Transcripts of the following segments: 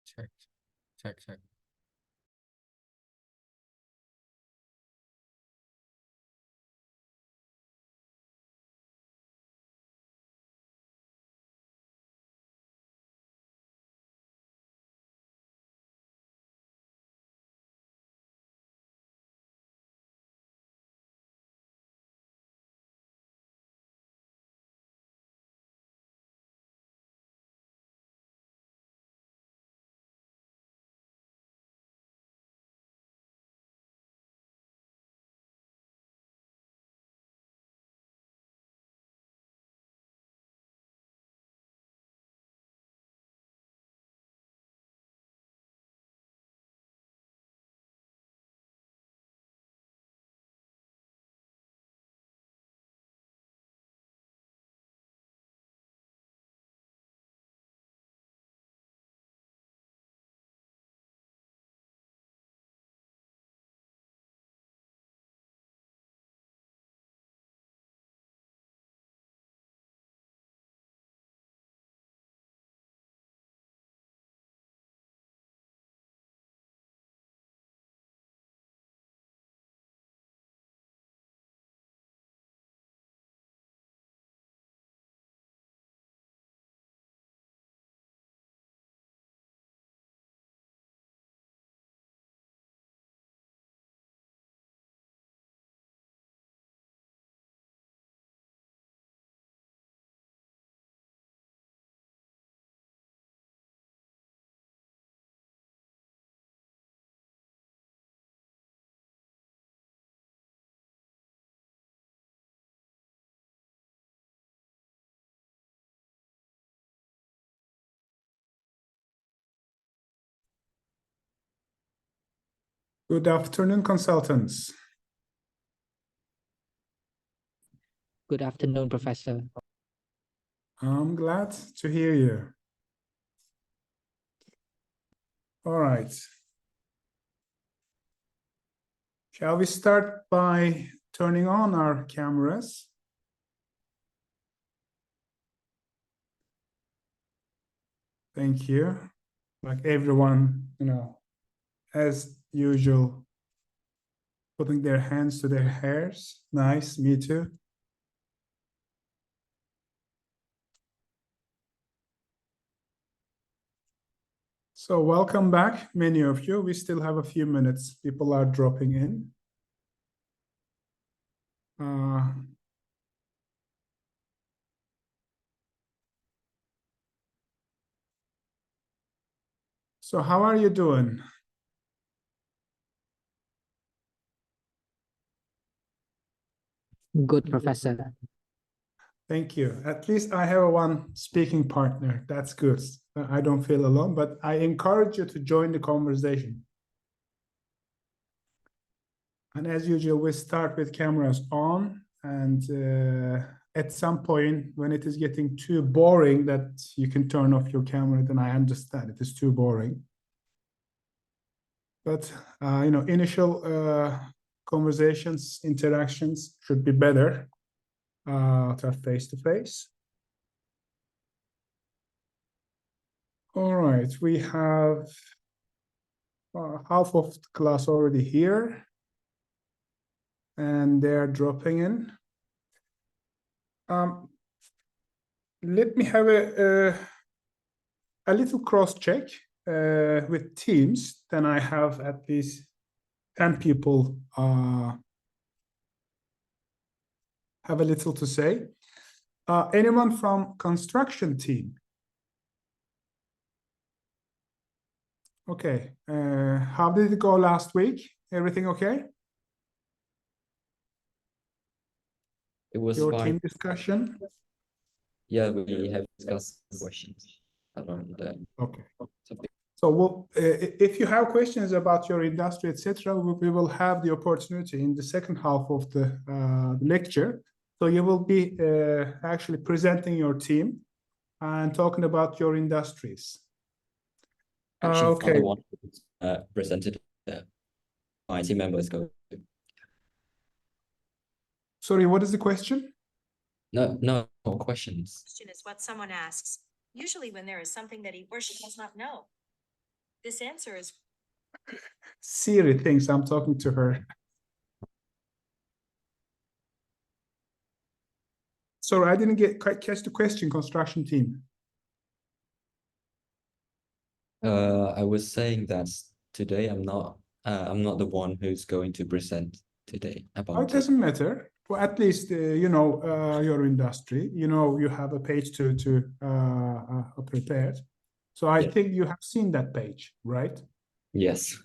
Check, check, check. Good afternoon, consultants. Good afternoon, Professor. I'm glad to hear you. All right. Shall we start by turning on our cameras? Thank you. Like everyone, as usual, putting their hands to their hairs. Nice, me too. So welcome back, many of you. We still have a few minutes. People are dropping in. So how are you doing? Good, Professor. Thank you. At least I have one speaking partner. That's good. I don't feel alone, but I encourage you to join the conversation. And as usual, we start with cameras on, and at some point when it is getting too boring that you can turn off your camera, then I understand it is too boring. But initial conversations, interactions should be better to have face-to-face. All right, we have half of the class already here, and they're dropping in. Let me have a little cross-check with Teams. Then I have at least 10 people have a little to say. Anyone from construction team? Okay. How did it go last week? Everything okay? It was Your fine. team discussion? Yeah, we have discussed questions around Okay. something. So if you have questions about your industry, etc., we will have the opportunity in the second half of the lecture. So you will be actually presenting your team and talking about your industries. Actually, Okay. I want to present it. My team members go. Sorry, what is the question? No questions. Question is what someone asks, usually when there is something that he or she does not know. This answer is Siri thinks I'm talking to her. Sorry, I didn't quite catch the question, construction team. I was saying that today I'm not the one who's going to present today Oh, about it doesn't matter. Well, at least you know your industry. You know you have a page to prepare. So I Yeah. think you have seen that page, right? Yes.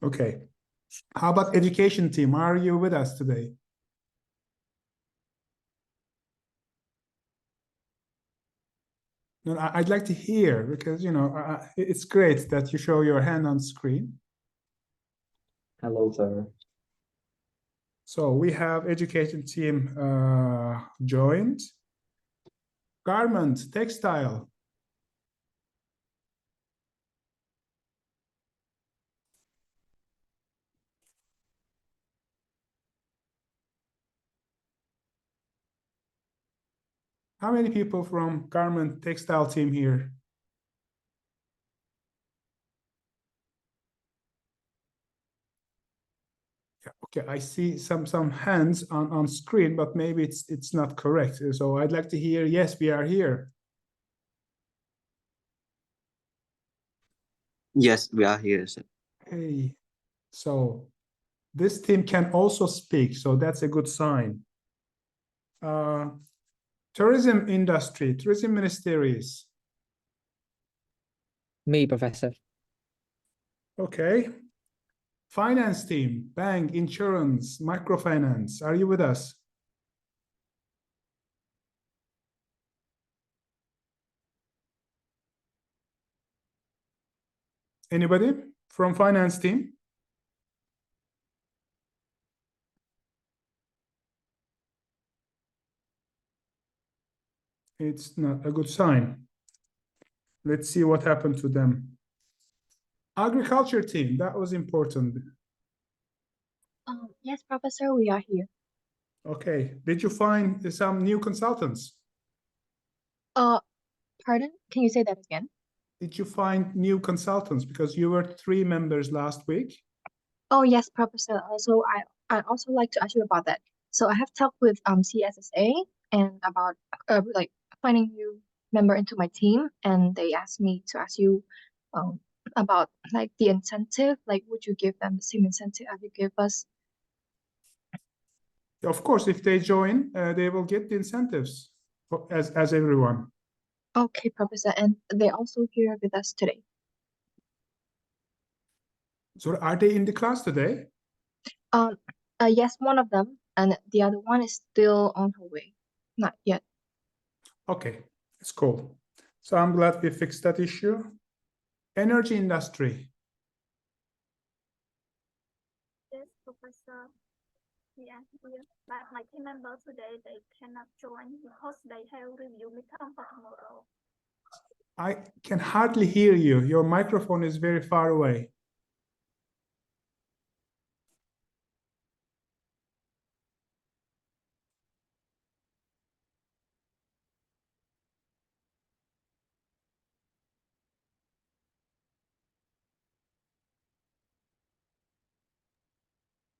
Okay. How about education team? Are you with us today? No, I'd like to hear because you know it's great that you show your hand on screen. Hello, sir. So we have education team joined. Garment, textile. How many people from garment textile team here? Yeah, okay, I see some hands on screen, but maybe it's not correct. So I'd like to hear, yes, we are here. Yes, we are here, sir. Hey, so this team can also speak, so that's a good sign. Tourism industry, tourism ministries. Me, Professor. Okay. Finance team, bank, insurance, microfinance. Are you with us? Anybody from finance team? It's not a good sign. Let's see what happened to them. Agriculture team, that was important. Yes, Professor, we are here. Okay, did you find some new consultants? Pardon? Can you say that again? Did you find new consultants? Because you were 3 members last week. Oh, yes, Professor. Also, I also like to ask you about that. So I have talked with CSSA and about like finding new member into my team, and they asked me to ask you about like the incentive. Like, would you give them the same incentive as you give us? Of course, if they join, they will get the incentives as everyone. Okay, Professor, and they're also here with us today. So are they in the class today? Yes, one of them, and the other one is still on her way. Not yet. Okay, it's cool. So I'm glad we fixed that issue. Energy industry. Yes, Professor. Yeah, but my team members today, they cannot join because they have review midterm for tomorrow. I can hardly hear you. Your microphone is very far away.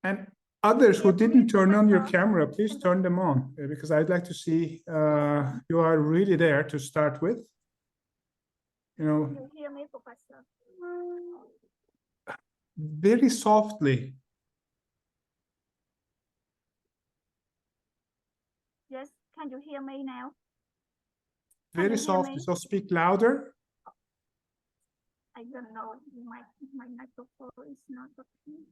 And others who didn't turn on your camera, please turn them on because I'd like to see you are really there to start with. You know, You hear me, Professor? very softly. Yes, can you hear me now? Very you hear softly. me? So speak louder. I don't know, my microphone is not working.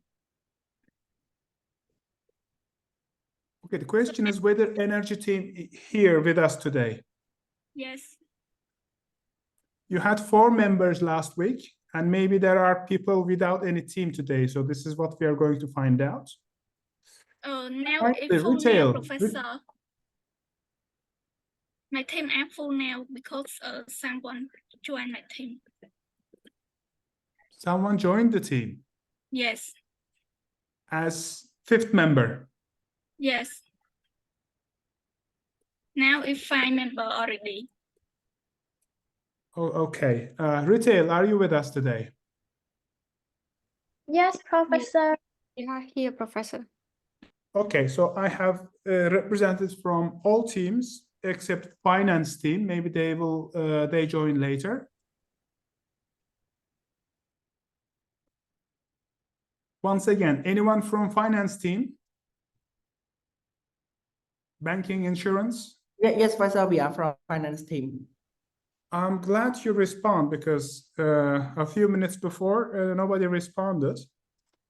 Okay, the question is whether energy team here with us today. Yes. You had 4 members last week, and maybe there are people without any team today. So this is what we are going to find out. Now Right, it's the full retail. now, Professor. My team are full now because someone joined my team. Someone joined the team Yes. as 5th member. Yes. Now it's 5 members already. Oh, okay. Retail, are you with us today? Yes, Professor. Yeah, here, Professor. Okay, so I have representatives from all teams except finance team. Maybe they join later. Once again, anyone from finance team? Banking, insurance? Yes, Professor, we are from finance team. I'm glad you respond because a few minutes before nobody responded.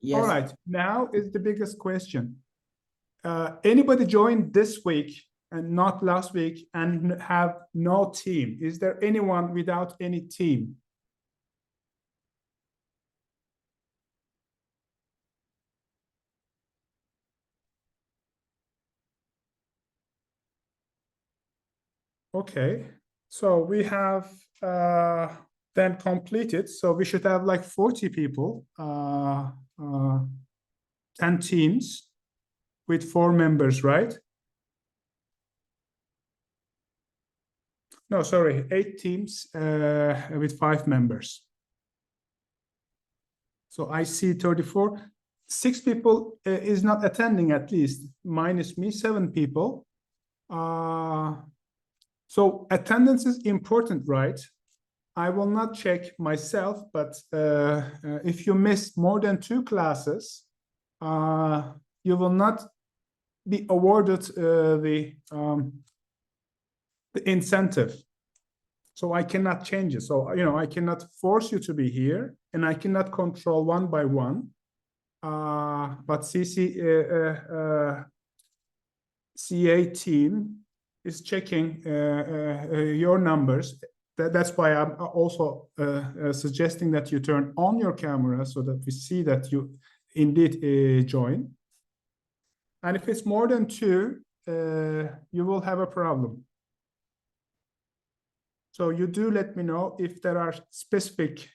Yes. All right, now is the biggest question. Anybody joined this week and not last week and have no team? Is there anyone without any team? Okay, so we have then completed. So we should have like 40 people, 10 teams with 4 members, right? No, sorry, 8 teams with 5 members. So I see 34. 6 people is not attending, at least minus me, 7 people. So attendance is important, right? I will not check myself, but if you miss more than 2 classes, you will not be awarded the incentive. So I cannot change it. So, you know, I cannot force you to be here and I cannot control one by one. But CA team is checking your numbers. That's why I'm also suggesting that you turn on your camera so that we see that you indeed join. And if it's more than 2, you will have a problem. So you do let me know if there are specific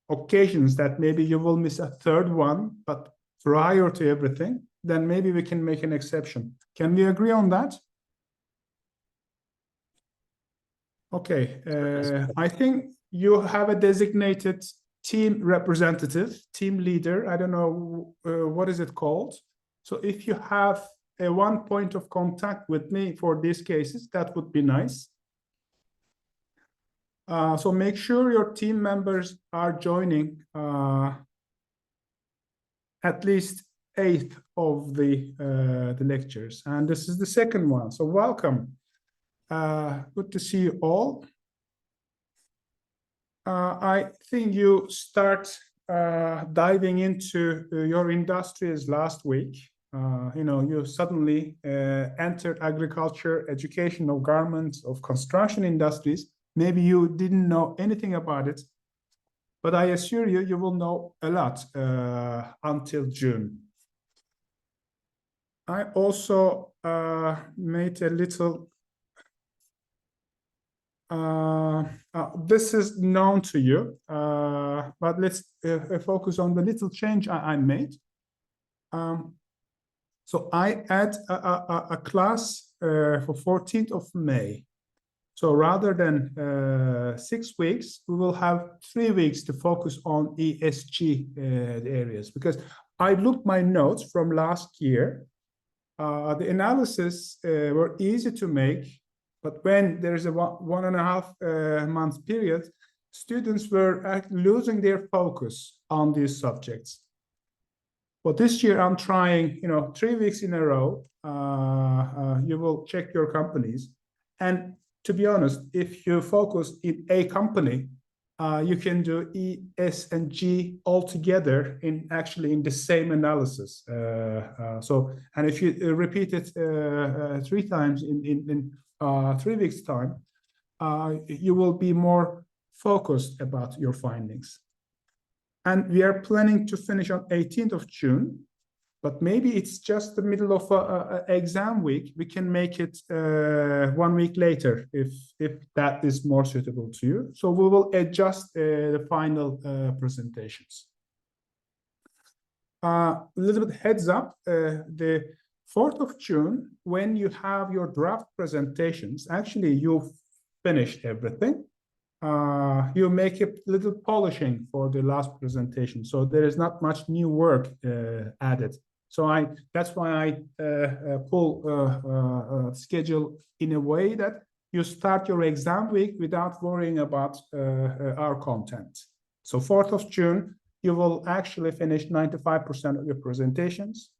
occasions that maybe you will miss a 3rd one, but prior to everything, then maybe we can make an exception. Can we agree on that? Okay, I think you have a designated team representative, team leader. I don't know what is it called. So if you have a one point of contact with me for these cases, that would be nice. So make sure your team members are joining at least 8 of the lectures. And this is the second one. So welcome. Good to see you all. I think you start diving into your industries last week. You know, you suddenly entered agriculture, educational, garments, of construction industries. Maybe you didn't know anything about it, but I assure you, you will know a lot until June. I also made a little, this is known to you, but let's focus on the little change I made. So I add a class for 14th of May. So rather than 6 weeks, we will have 3 weeks to focus on ESG areas, because I looked my notes from last year. The analysis were easy to make, but when there is a 1.5 month period, students were losing their focus on these subjects. But this year I'm trying, you know, 3 weeks in a row, you will check your companies. And to be honest, if you focus in a company, you can do E, S, and G all together in the same analysis. And if you repeat it 3 times in 3 weeks' time, you will be more focused about your findings. And we are planning to finish on 18th of June. But maybe it's just the middle of an exam week. We can make it 1 week later if that is more suitable to you. So we will adjust the final presentations. A little bit heads up, the 4th of June, when you have your draft presentations, actually you've finished everything. you make a little polishing for the last presentation. So there is not much new work added. So that's why I pull schedule in a way that you start your exam week without worrying about our content. So 4th of June, you will actually finish 95% of your presentations,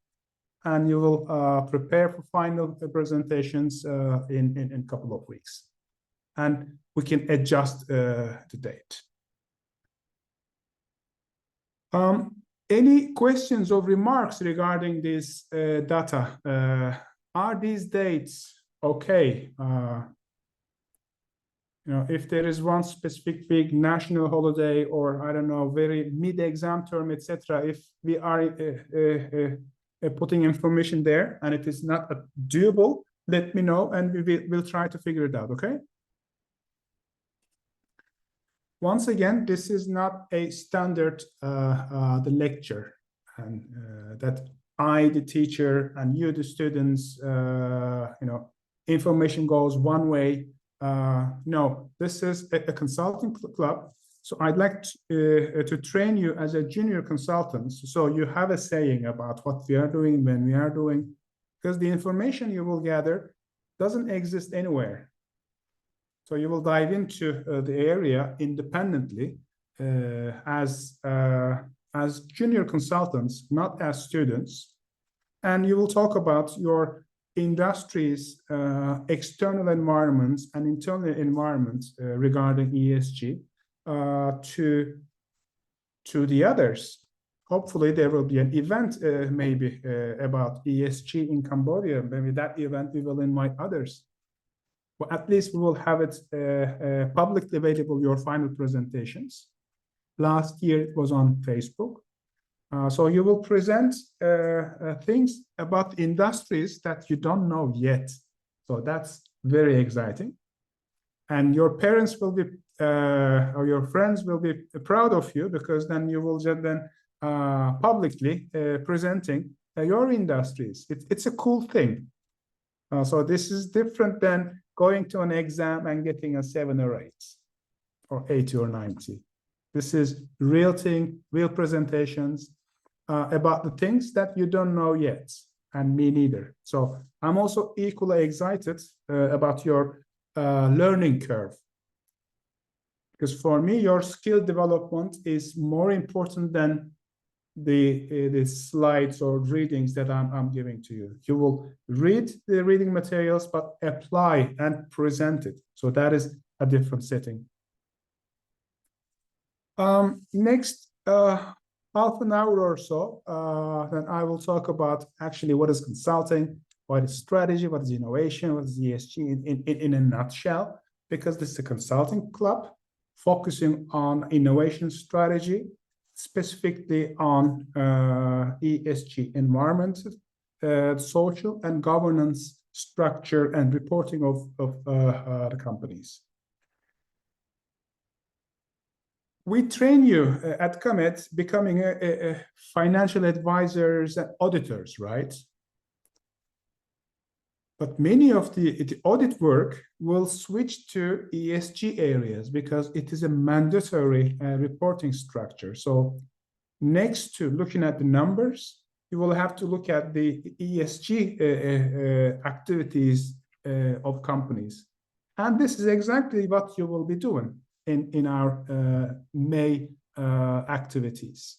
and you will prepare for final presentations in a couple of weeks. And we can adjust the date. Any questions or remarks regarding this data? Are these dates okay? You know, if there is one specific big national holiday, or I don't know, very mid-exam term, etc., if we are putting information there and it is not doable, let me know and we'll try to figure it out, okay? Once again, this is not a standard the lecture, and that I, the teacher, and you, the students, you know, information goes one way. No, this is a consulting club. So I'd like to train you as a junior consultant. So you have a saying about what we are doing, when we are doing, because the information you will gather doesn't exist anywhere. So you will dive into the area independently as junior consultants, not as students. And you will talk about your industry's external environments and internal environments regarding ESG to the others. Hopefully there will be an event maybe about ESG in Cambodia. Maybe that event we will invite others. Well, at least we will have it publicly available, your final presentations. Last year it was on Facebook. So you will present things about industries that you don't know yet. So that's very exciting. And your parents will be, or your friends will be proud of you, because then you will just then publicly presenting your industries. It's a cool thing. So this is different than going to an exam and getting a 7 or 8 or 80 or 90. This is real thing, real presentations about the things that you don't know yet, and me neither. So I'm also equally excited about your learning curve. Because for me, your skill development is more important than the slides or readings that I'm giving to you. You will read the reading materials, but apply and present it. So that is a different setting. Next half an hour or so, then I will talk about actually what is consulting, what is strategy, what is innovation, what is ESG in a nutshell, because this is a consulting club focusing on innovation strategy, specifically on ESG, environment, social and governance structure and reporting of the companies. We train you at Comet becoming a financial advisors and auditors, right? But many of the audit work will switch to ESG areas because it is a mandatory reporting structure. So next to looking at the numbers, you will have to look at the ESG activities of companies. And this is exactly what you will be doing in our May activities.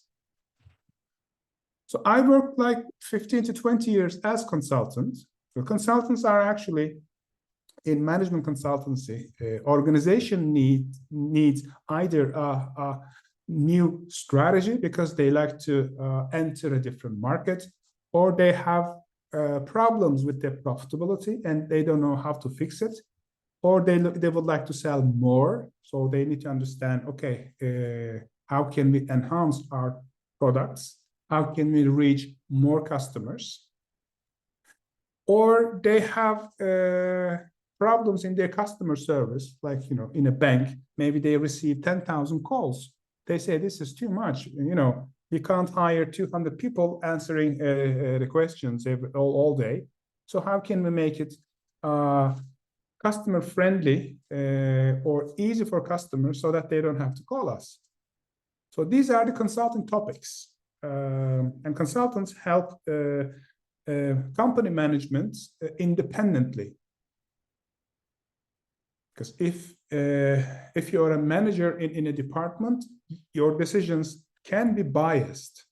So I worked like 15 to 20 years as consultant. So consultants are actually in management consultancy. Organization needs either a new strategy because they like to enter a different market, or they have problems with their profitability and they don't know how to fix it, or they would like to sell more. So they need to understand, okay, how can we enhance our products? How can we reach more customers? Or they have problems in their customer service, like, you know, in a bank, maybe they receive 10,000 calls. They say, this is too much, you know, we can't hire 200 people answering the questions all day. So how can we make it customer friendly or easy for customers so that they don't have to call us. So these are the consulting topics. And consultants help company management independently. Because if you're a manager in a department, your decisions can be biased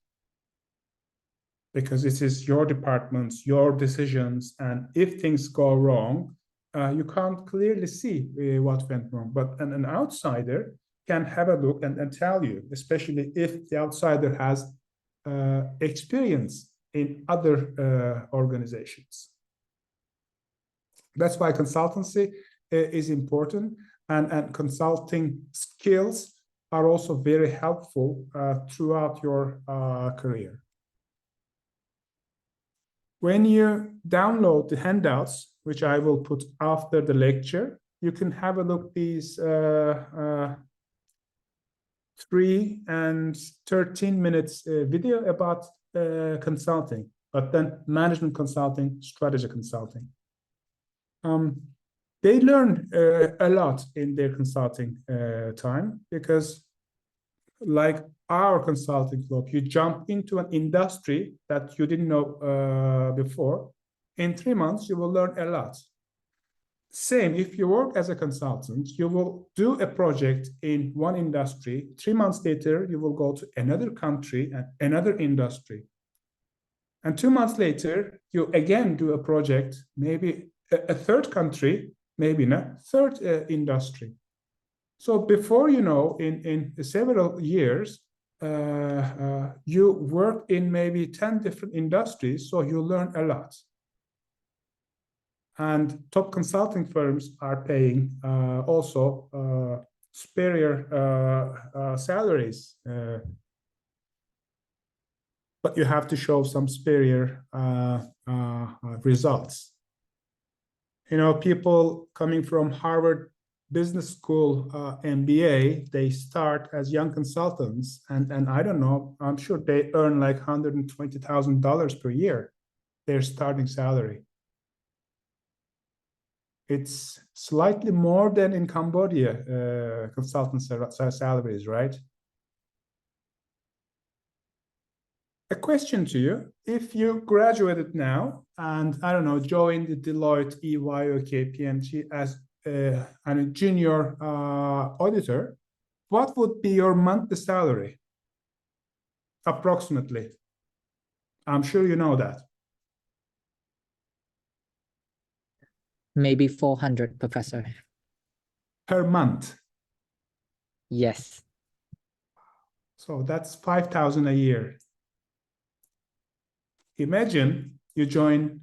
because it is your departments, your decisions, and if things go wrong, you can't clearly see what went wrong. But an outsider can have a look and tell you, especially if the outsider has experience in other organizations. That's why consultancy is important, and consulting skills are also very helpful throughout your career. When you download the handouts, which I will put after the lecture, you can have a look at these 3 and 13 minutes video about consulting, but then management consulting, strategy consulting. They learn a lot in their consulting time because, like our consulting club, you jump into an industry that you didn't know before. In 3 months, you will learn a lot. Same, if you work as a consultant, you will do a project in one industry. 3 months later, you will go to another country and another industry. And 2 months later, you again do a project, maybe a third country, maybe not, third industry. So before you know, in several years, you work in maybe 10 different industries, so you learn a lot. And top consulting firms are paying also superior salaries. But you have to show some superior results. You know, people coming from Harvard Business School MBA, they start as young consultants, and I don't know, I'm sure they earn like $120,000 per year, their starting salary. It's slightly more than in Cambodia, consultant salaries, right? A question to you: if you graduated now and, I don't know, joined the Deloitte, EY, or KPMG as a junior auditor, what would be your monthly salary? Approximately. I'm sure you know that. Maybe 400, Professor. Per month. Yes. So that's 5,000 a year. Imagine you join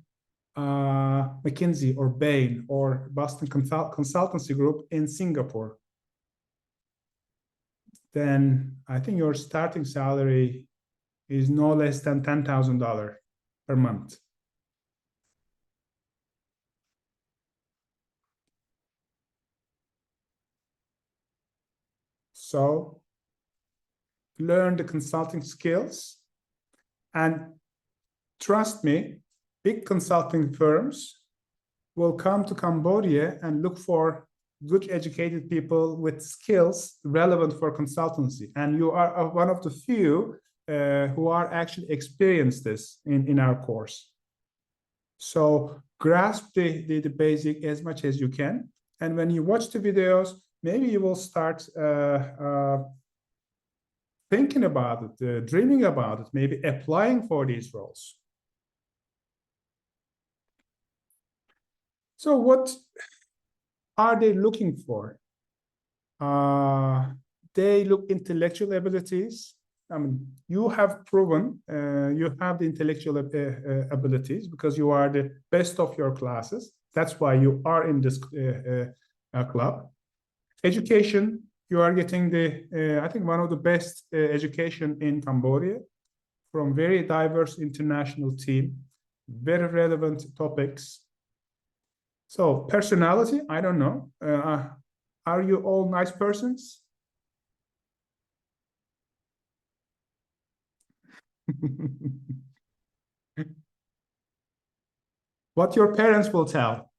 McKinsey or Bain or Boston Consultancy Group in Singapore. Then I think your starting salary is no less than $10,000 per month. So learn the consulting skills, and trust me, big consulting firms will come to Cambodia and look for good educated people with skills relevant for consultancy. And you are one of the few who are actually experienced this in our course. So grasp the basic as much as you can. And when you watch the videos, maybe you will start thinking about it, dreaming about it, maybe applying for these roles. So what are they looking for? They look intellectual abilities. I mean, you have proven you have the intellectual abilities because you are the best of your classes. That's why you are in this club. Education, you are getting the, I think, one of the best education in Cambodia from very diverse international team, very relevant topics. So personality, I don't know. Are you all nice persons? What your parents will tell.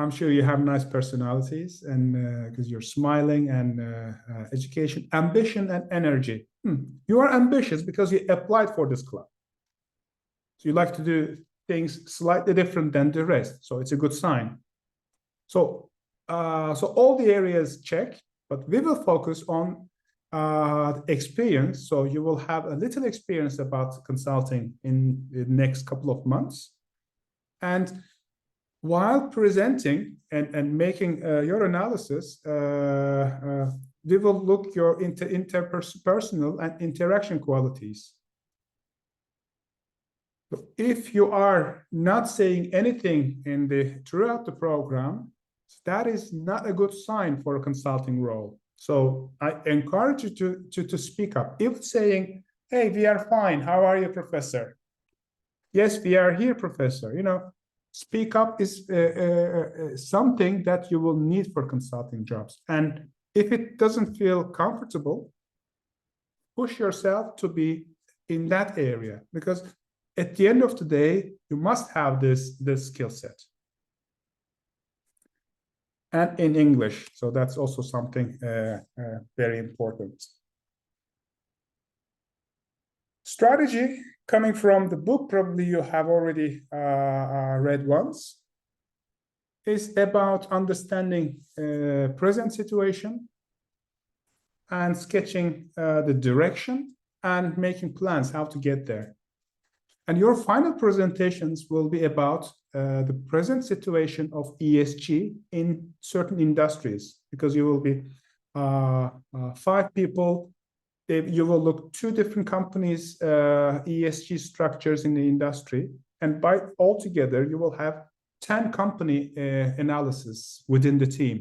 I'm sure you have nice personalities, and because you're smiling, and education, ambition, and energy. You are ambitious because you applied for this club. So you like to do things slightly different than the rest. So it's a good sign. So, so all the areas check, but we will focus on experience. So you will have a little experience about consulting in the next couple of months. And while presenting and making your analysis, we will look your interpersonal and interaction qualities. If you are not saying anything throughout the program, that is not a good sign for a consulting role. So I encourage you to speak up. If saying, "Hey, we are fine. How are you, professor?" "Yes, we are here, professor." Speak up is something that you will need for consulting jobs. And if it doesn't feel comfortable, push yourself to be in that area, because at the end of the day, you must have this skill set. And in English, so that's also something very important. Strategy, coming from the book, probably you have already read once, is about understanding present situation and sketching the direction and making plans how to get there. And your final presentations will be about the present situation of ESG in certain industries, because you will be 5 people. You will look 2 different companies' ESG structures in the industry, and by altogether you will have 10 company analysis within the team.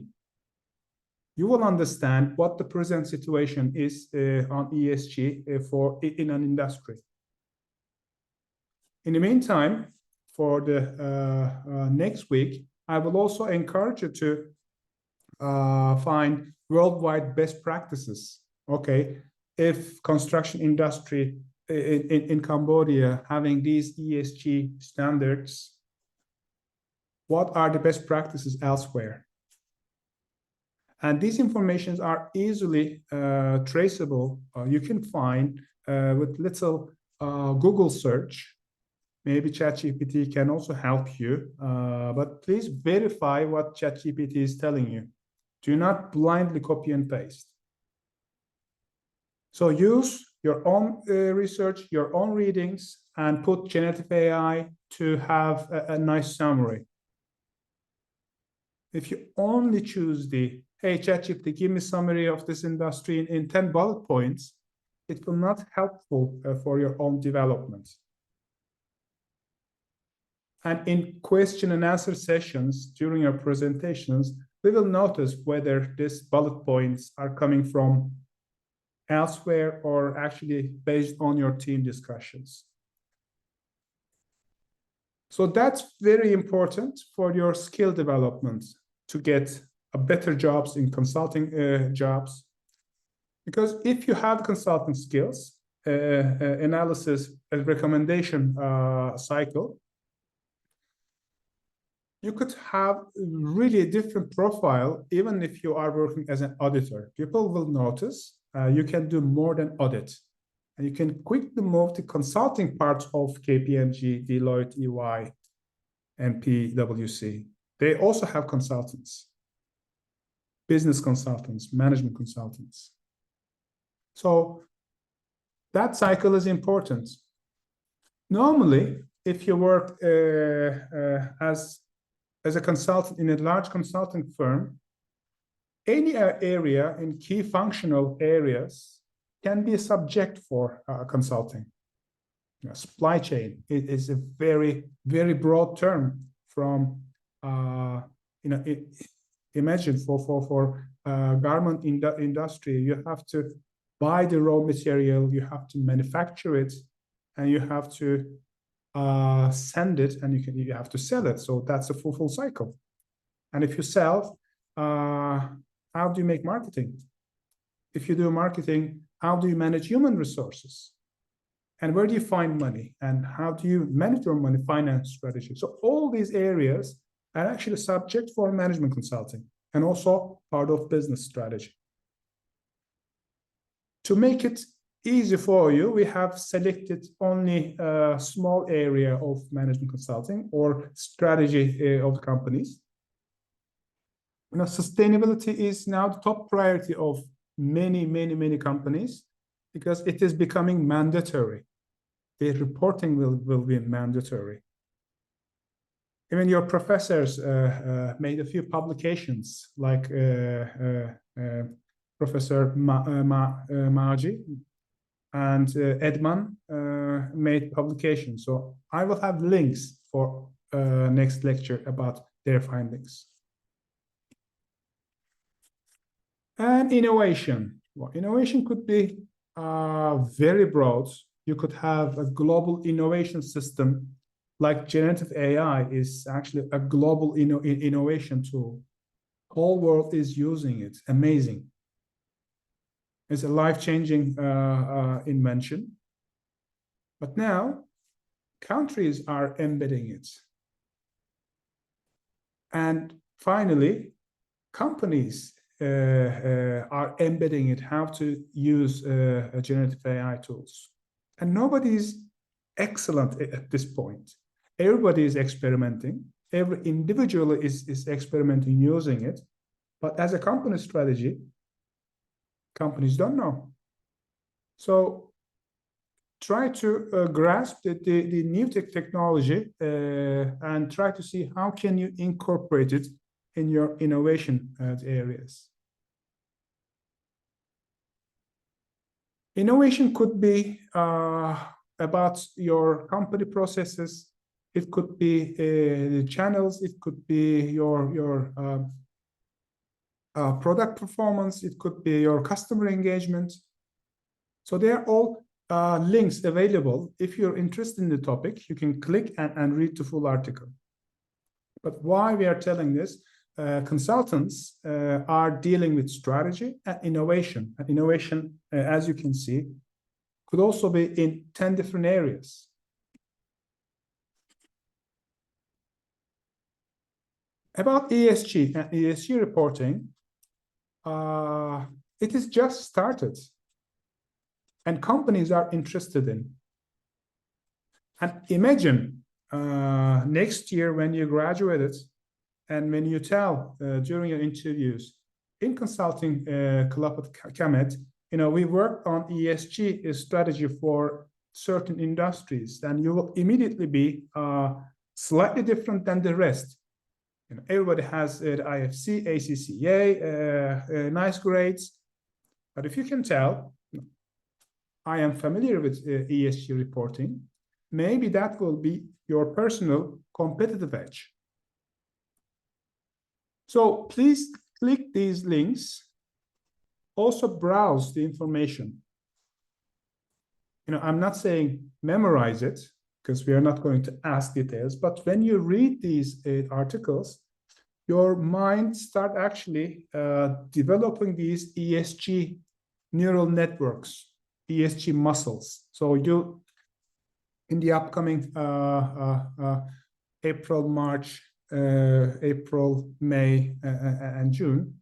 You will understand what the present situation is on ESG in an industry. In the meantime, for the next week, I will also encourage you to find worldwide best practices. Okay, if construction industry in Cambodia having these ESG standards, what are the best practices elsewhere? And these informations are easily traceable. You can find with little Google search. Maybe ChatGPT can also help you, but please verify what ChatGPT is telling you. Do not blindly copy and paste. So use your own research, your own readings, and put generative AI to have a nice summary. If you only choose the, "Hey, ChatGPT, give me summary of this industry in 10 bullet points," it will not helpful for your own development. And in question and answer sessions during your presentations, we will notice whether these bullet points are coming from elsewhere or actually based on your team discussions. So that's very important for your skill development to get a better jobs in consulting jobs. Because if you have consulting skills, analysis and recommendation cycle, you could have really a different profile even if you are working as an auditor. People will notice you can do more than audit. And you can quickly move to consulting parts of KPMG, Deloitte, EY, and PwC. They also have consultants, business consultants, management consultants. So that cycle is important. Normally, if you work as a consultant in a large consulting firm, any area in key functional areas can be a subject for consulting. Supply chain is a very, very broad term from, imagine for garment industry, you have to buy the raw material, you have to manufacture it, and you have to send it, and you have to sell it. So that's a full cycle. And if you sell, how do you make marketing? If you do marketing, how do you manage human resources? And where do you find money? And how do you manage your money finance strategy? So all these areas and actually subject for management consulting, and also part of business strategy. To make it easy for you, we have selected only a small area of management consulting or strategy of companies. Sustainability is now the top priority of many companies because it is becoming mandatory. The reporting will be mandatory. Even your professors made a few publications, like Professor Maji and Edman made publications. So I will have links for next lecture about their findings. And innovation. Well, innovation could be very broad. You could have a global innovation system, like generative AI is actually a global innovation tool. Whole world is using it. Amazing. It's a life-changing invention. But now, countries are embedding it. And finally, companies are embedding it, how to use generative AI tools. And nobody is excellent at this point. Everybody is experimenting. Every individual is experimenting using it. But as a company strategy, companies don't know. So try to grasp the new technology and try to see how can you incorporate it in your innovation areas. Innovation could be about your company processes. It could be the channels. It could be your product performance. It could be your customer engagement. So they are all links available. If you're interested in the topic, you can click and read the full article. But why we are telling this? Consultants are dealing with strategy and innovation. And innovation, as you can see, could also be in 10 different areas. About ESG and ESG reporting, it is just started. And companies are interested in. And imagine next year when you graduated, and when you tell during your interviews in consulting club at Kemet, we worked on ESG strategy for certain industries, and you will immediately be slightly different than the rest. Everybody has the IFC, ACCA, nice grades, but if you can tell, I am familiar with ESG reporting, maybe that will be your personal competitive edge. So please click these links. Also browse the information. I'm not saying memorize it, because we are not going to ask details, but when you read these articles, your mind start actually developing these ESG neural networks, ESG muscles. So you, in the upcoming April, March, April, May, and June,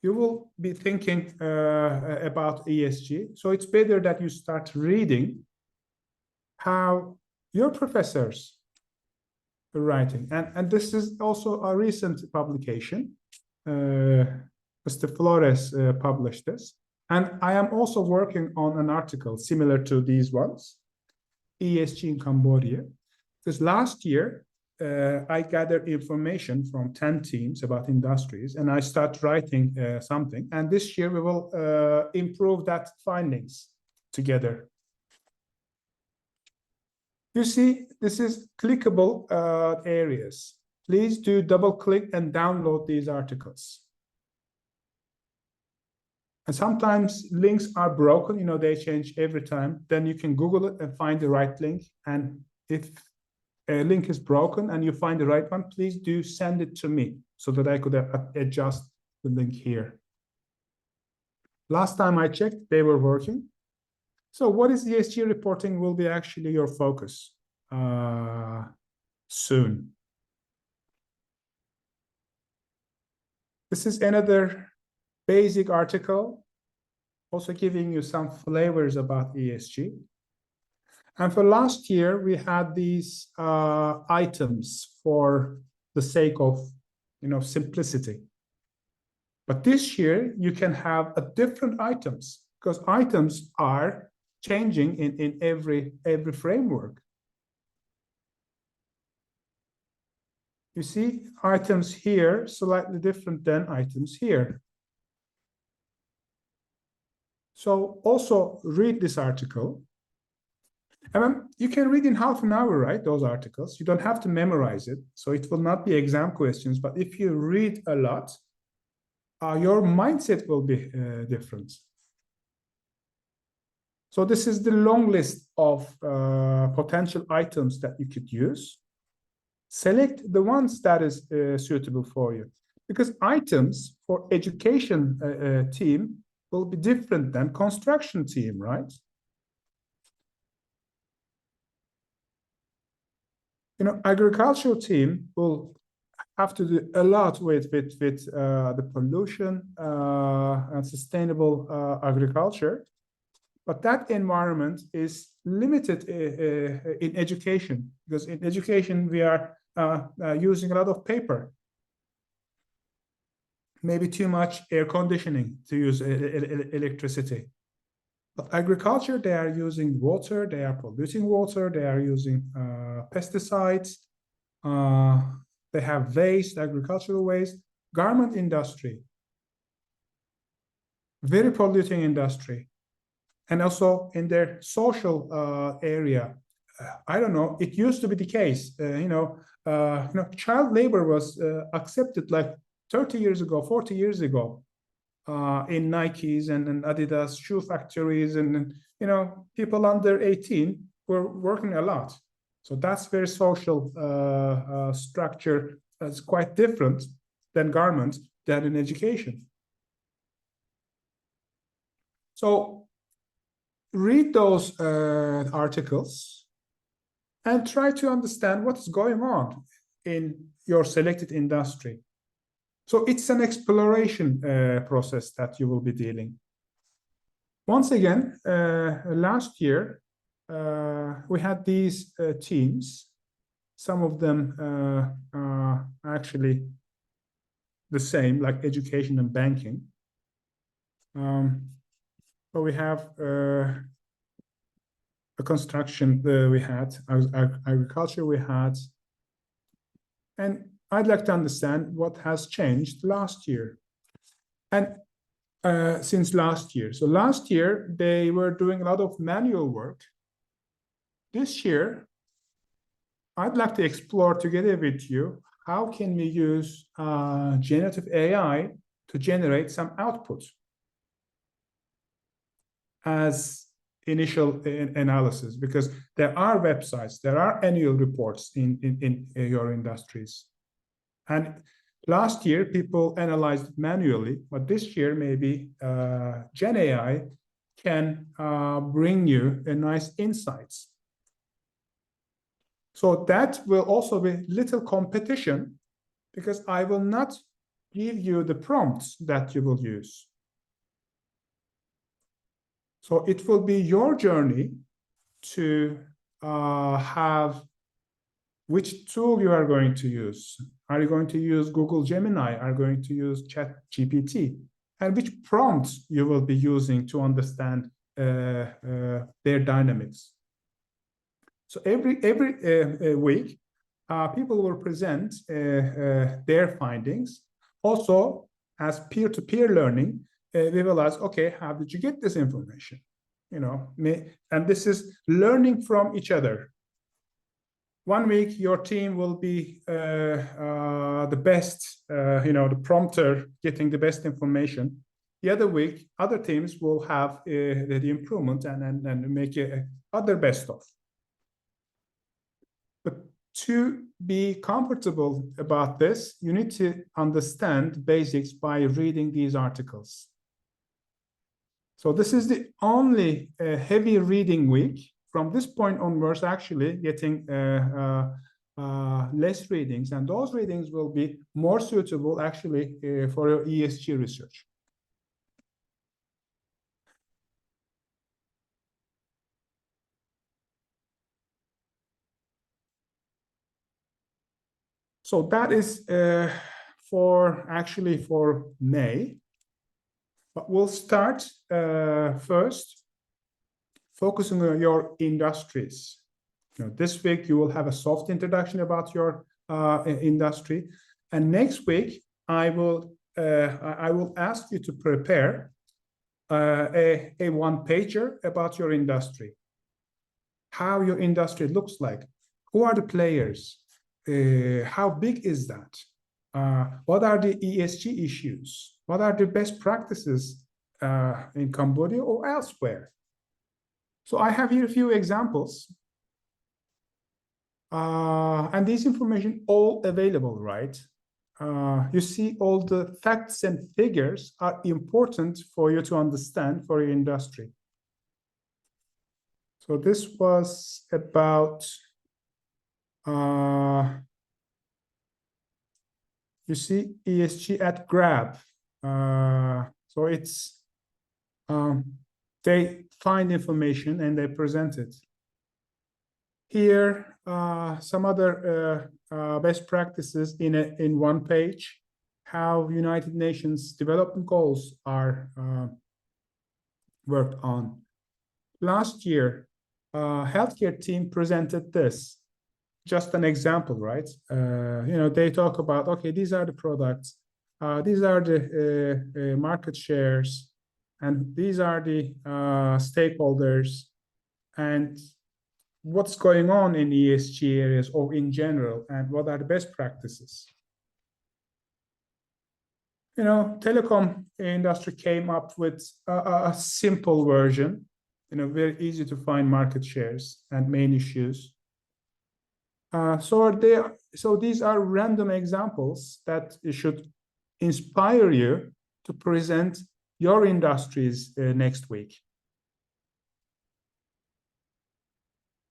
you will be thinking about ESG. So it's better that you start reading how your professors are writing. And this is also a recent publication. Mr. Flores published this. And I am also working on an article similar to these ones, ESG in Cambodia. Because last year, I gathered information from 10 teams about industries, and I start writing something. And this year we will improve that findings together. You see, this is clickable areas. Please do double click and download these articles. And sometimes links are broken, they change every time. Then you can Google it and find the right link. And if a link is broken and you find the right one, please do send it to me so that I could adjust the link here. Last time I checked, they were working. So what is ESG reporting will be actually your focus soon. This is another basic article, also giving you some flavors about ESG. And for last year, we had these items for the sake of, simplicity. But this year, you can have a different items because items are changing in every framework. You see items here slightly different than items here. So also read this article. And you can read in half an hour, right? Those articles. You don't have to memorize it. So it will not be exam questions. But if you read a lot, your mindset will be different. So this is the long list of potential items that you could use. Select the ones that is suitable for you. Because items for education team will be different than construction team, right? Agricultural team will have to do a lot with the pollution and sustainable agriculture. But that environment is limited in education, because in education we are using a lot of paper. Maybe too much air conditioning to use electricity. But agriculture, they are using water, they are polluting water, they are using pesticides, they have waste, agricultural waste. Garment industry, very polluting industry. And also in their social area, I don't know, it used to be the case, child labor was accepted like 30 years ago, 40 years ago. In Nikes and Adidas shoe factories, and people under 18 were working a lot. So that's very social structure. That's quite different than garments, than in education. So read those articles and try to understand what is going on in your selected industry. So it's an exploration process that you will be dealing. Once again, last year, we had these teams. Some of them are actually the same, like education and banking. But we have a construction, we had agriculture, we had, and I'd like to understand what has changed last year. And since last year. So last year, they were doing a lot of manual work. This year, I'd like to explore together with you, how can we use generative AI to generate some output as initial analysis, because there are websites, there are annual reports in your industries. And last year, people analyzed manually, but this year, maybe Gen AI can bring you a nice insights. So that will also be little competition, because I will not give you the prompts that you will use. So it will be your journey to have which tool you are going to use. Are you going to use Google Gemini? Are you going to use ChatGPT? And which prompts you will be using to understand their dynamics. So every week, people will present their findings. Also, as peer-to-peer learning, we will ask, okay, how did you get this information? And this is learning from each other. One week, your team will be the best, the prompter getting the best information. The other week, other teams will have the improvement and make other best of. But to be comfortable about this, you need to understand basics by reading these articles. So this is the only heavy reading week. From this point onwards, actually getting less readings, and those readings will be more suitable actually for your ESG research. So that is for May. But we'll start first focusing on your industries. This week you will have a soft introduction about your industry, and next week I will ask you to prepare a one-pager about your industry, how your industry looks like, who are the players, how big is that, what are the ESG issues, what are the best practices in Cambodia or elsewhere. So I have here a few examples. And this information all available, right? You see all the facts and figures are important for you to understand for your industry. So this was about, you see ESG at Grab. So it's, they find information and they present it. Here, some other best practices in one page, how United Nations Development Goals are worked on. Last year, healthcare team presented this, just an example, right? They talk about, okay, these are the products, these are the market shares, and these are the stakeholders, and what's going on in ESG areas or in general, and what are the best practices. Telecom industry came up with a simple version, very easy to find market shares and main issues. So these are random examples that should inspire you to present your industries next week.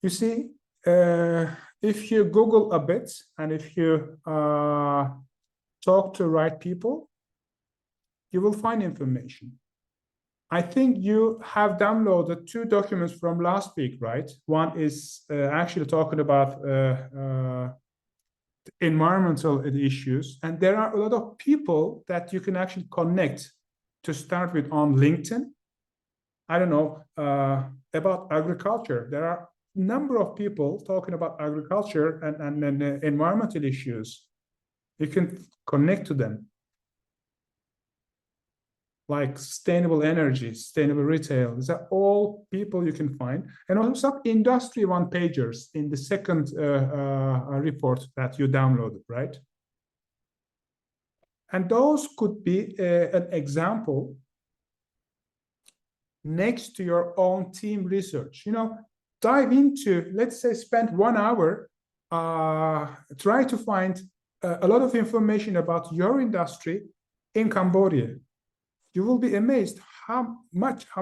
You see, if you Google a bit and if you talk to right people, you will find information. I think you have downloaded 2 documents from last week, right? One is actually talking about environmental issues, and there are a lot of people that you can actually connect to start with on LinkedIn. I don't know, about agriculture. There are a number of people talking about agriculture and environmental issues. You can connect to them. Like sustainable energy, sustainable retail. These are all people you can find. And also some industry one-pagers in the second report that you downloaded, right? And those could be an example next to your own team research. Dive into, let's say, spend 1 hour, try to find a lot of information about your industry in Cambodia. You will be amazed how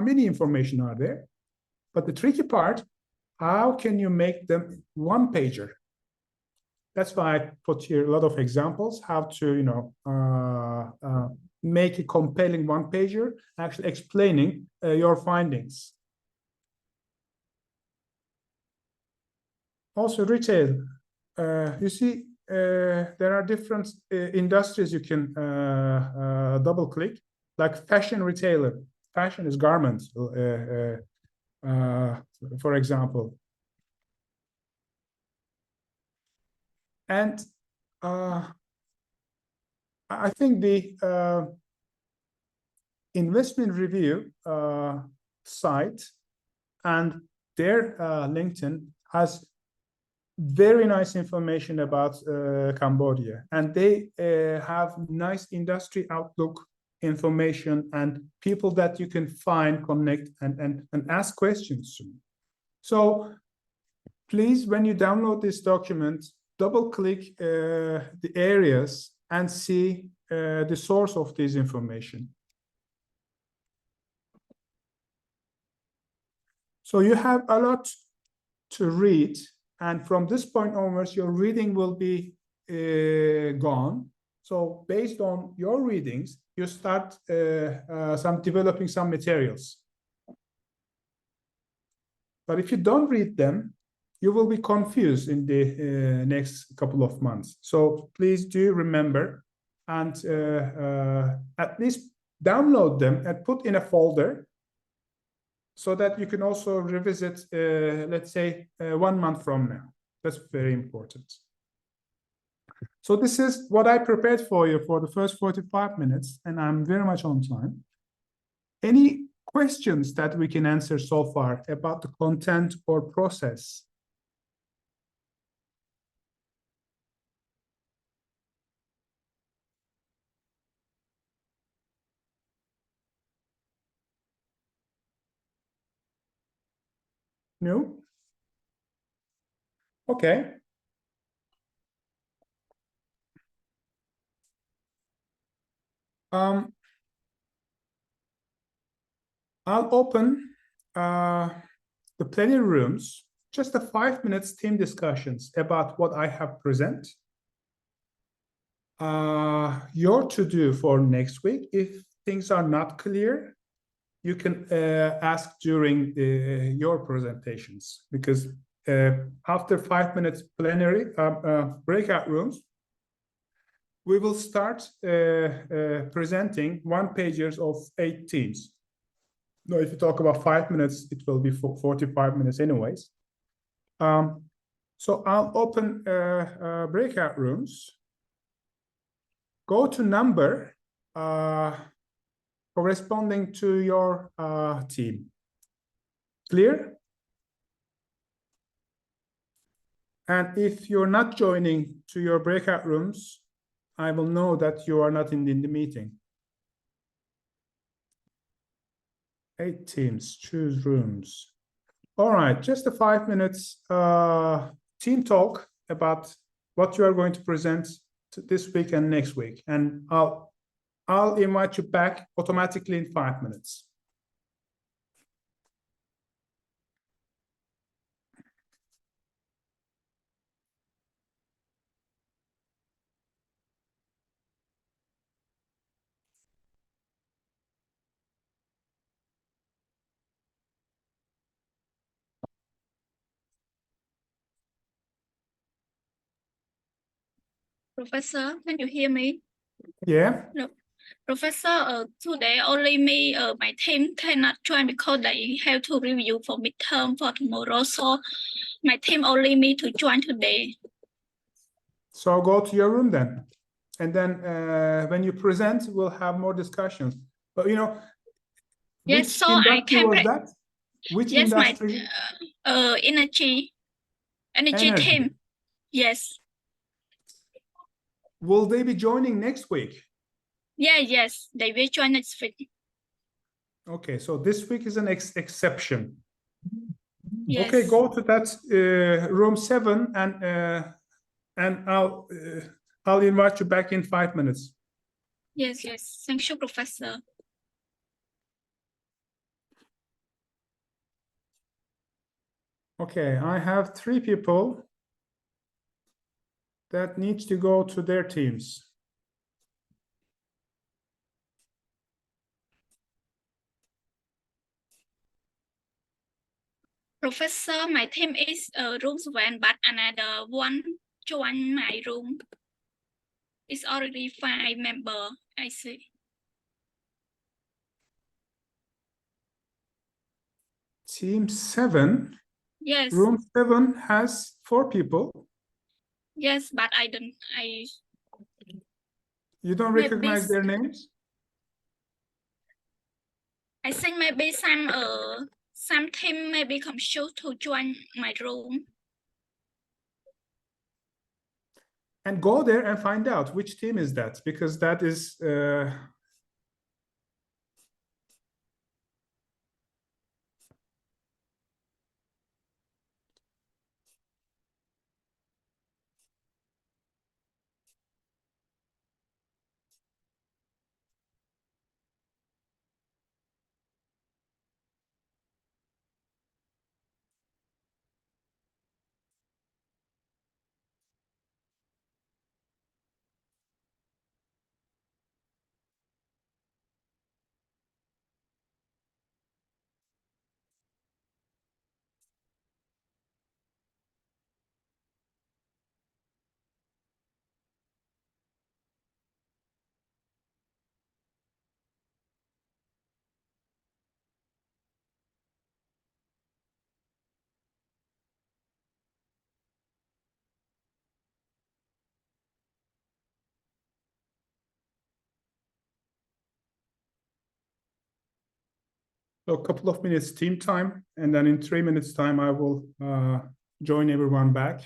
many information are there. But the tricky part, how can you make them one-pager? That's why I put here a lot of examples, how to, make a compelling one-pager, actually explaining your findings. Also retail, you see, there are different industries you can double click. Like fashion retailer, fashion is garments, for example. And I think the investment review site and their LinkedIn has very nice information about Cambodia, and they have nice industry outlook information and people that you can find, connect, and ask questions to. So please, when you download this document, double click the areas and see the source of this information. So you have a lot to read And from this point onwards, your reading will be gone. So based on your readings, you start developing some materials. But if you don't read them, you will be confused in the next couple of months. So please do remember and at least download them and put in a folder so that you can also revisit, let's say, 1 month from now. That's very important. So this is what I prepared for you for the first 45 minutes, and I'm very much on time. Any questions that we can answer so far about the content or process? No? Okay. I'll open the plenary rooms, just a 5 minutes team discussions about what I have present. Your to-do for next week, if things are not clear, you can ask during your presentations, because after 5 minutes plenary breakout rooms, we will start presenting one pagers of 8 teams. No, if you talk about 5 minutes, it will be 45 minutes anyways. So I'll open breakout rooms. Go to number corresponding to your team. Clear? And if you're not joining to your breakout rooms, I will know that you are not in the meeting. 8 teams, choose rooms. All right, just a 5 minutes team talk about what you are going to present this week and next week. And I'll invite you back automatically in 5 minutes. Professor, can you hear me? Yeah. Professor, today only me, my team cannot join because they have to review for midterm for tomorrow. So my team only me to join today. So go to your room then. And then when you present, we'll have more discussions. But you know, Yes, which so I industry can was that? Which yes, industry? my energy Energy. team. Yes. Will they be joining next week? Yeah, yes, they will join next week. Okay, so this week is an exception. Yes. Okay, go to that room 7 and I'll invite you back in 5 minutes. Yes, yes. Thank you, Professor. Okay, I have 3 people that needs to go to their teams. Professor, my team is room 1, but another one join my room. It's already 5 member, I see. Team 7. Yes. Room 7 has 4 people. Yes, but You don't Maybe recognize their names? I think maybe some team maybe confused to join my room. And go there and find out which team is that, because that is So a couple of minutes team time, and then in 3 minutes time, I will join everyone back.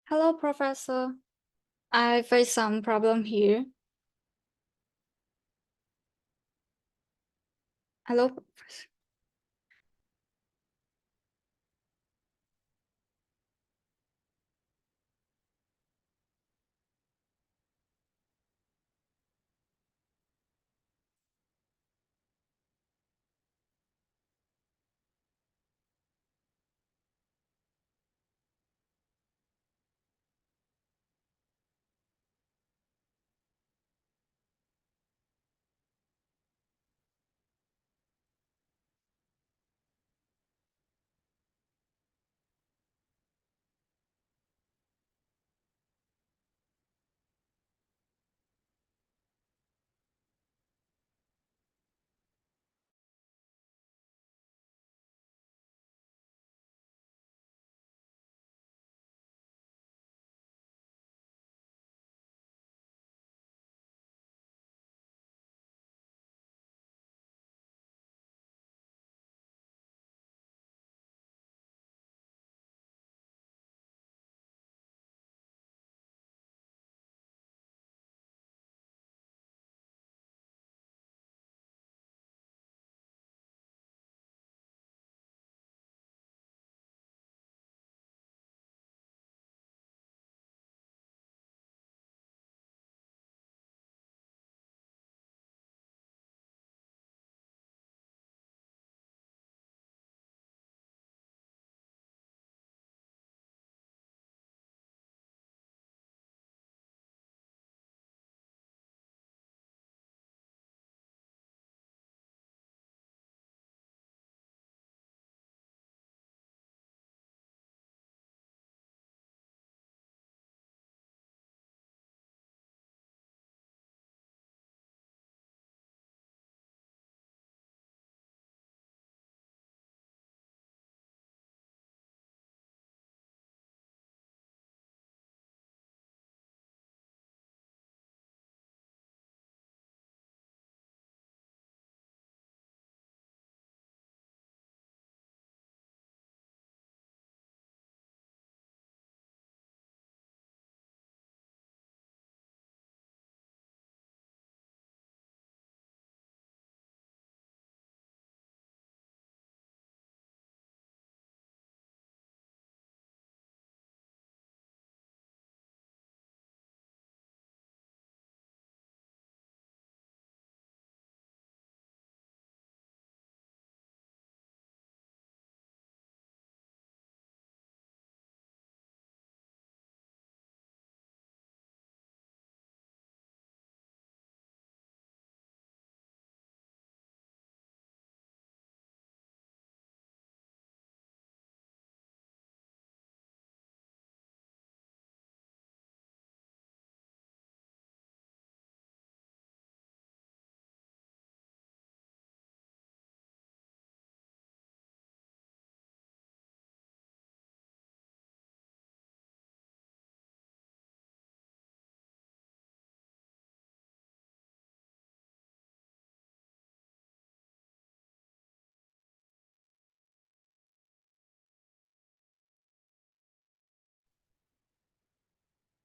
Hello, Professor. I face some problem here. Hello, Professor.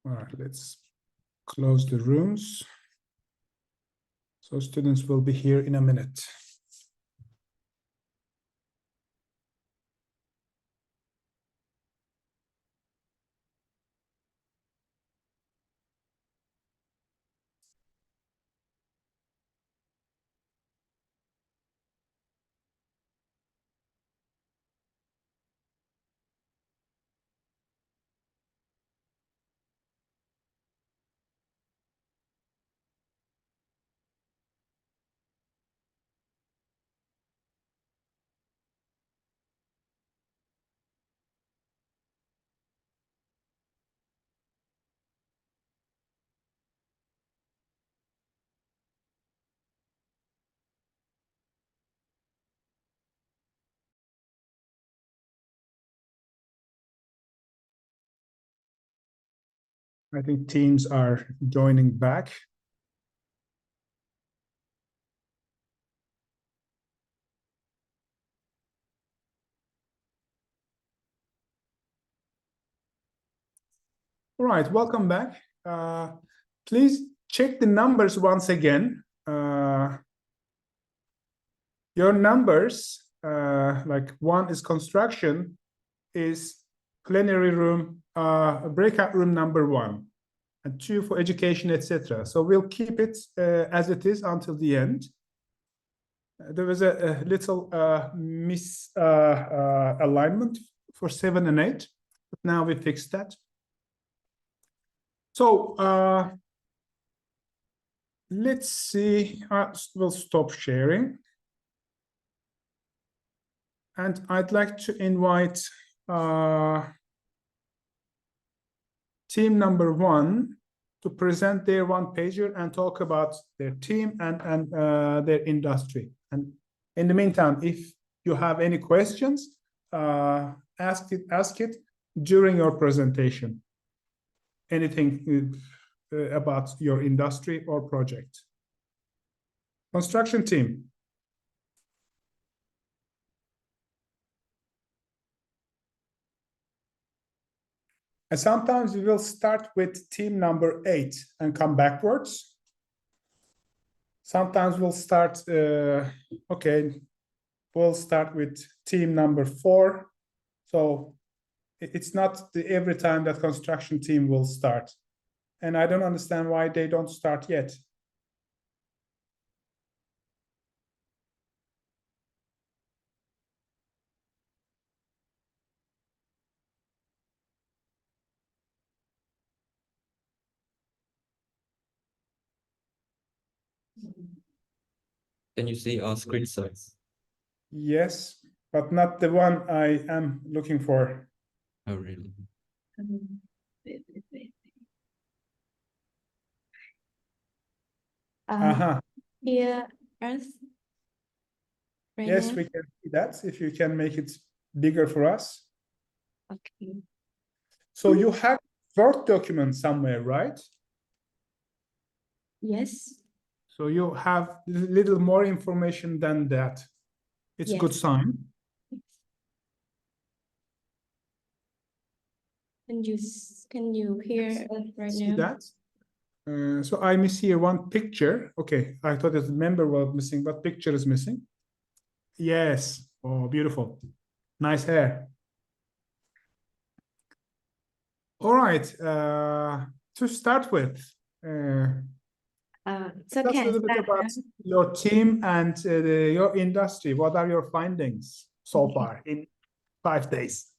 All right, let's close the rooms. So students will be here in a minute. I think teams are joining back. All right, welcome back. Please check the numbers once again. Your numbers, like one is construction, is plenary room, breakout room number 1, and 2 for education, etc. So we'll keep it as it is until the end. There was a little misalignment for 7 and 8, but now we fixed that. So let's see, we'll stop sharing. And I'd like to invite team number 1 to present their one-pager and talk about their team and their industry. And in the meantime, if you have any questions, ask it during your presentation. Anything about your industry or project. Construction team. And sometimes we will start with team number 8 and come backwards. Sometimes we'll start, we'll start with team number 4. So it's not every time that construction team will start. And I don't understand why they don't start yet. Can you see our screen size? Yes, but not the one I am looking for. Oh, really? Aha. Here, Earth. Right Yes, now? we can see that. If you can make it bigger for us. Okay. So you have Word document somewhere, right? Yes. So you have a little more information than that. It's a good Yes. sign. Can you hear us right See now? that? So I miss here one picture. Okay, I thought the member was missing, but picture is missing. Yes. Oh, beautiful. Nice hair. All right. To start with, So tell us a can little bit start about now? your team and your industry. What are your findings so far in 5 days?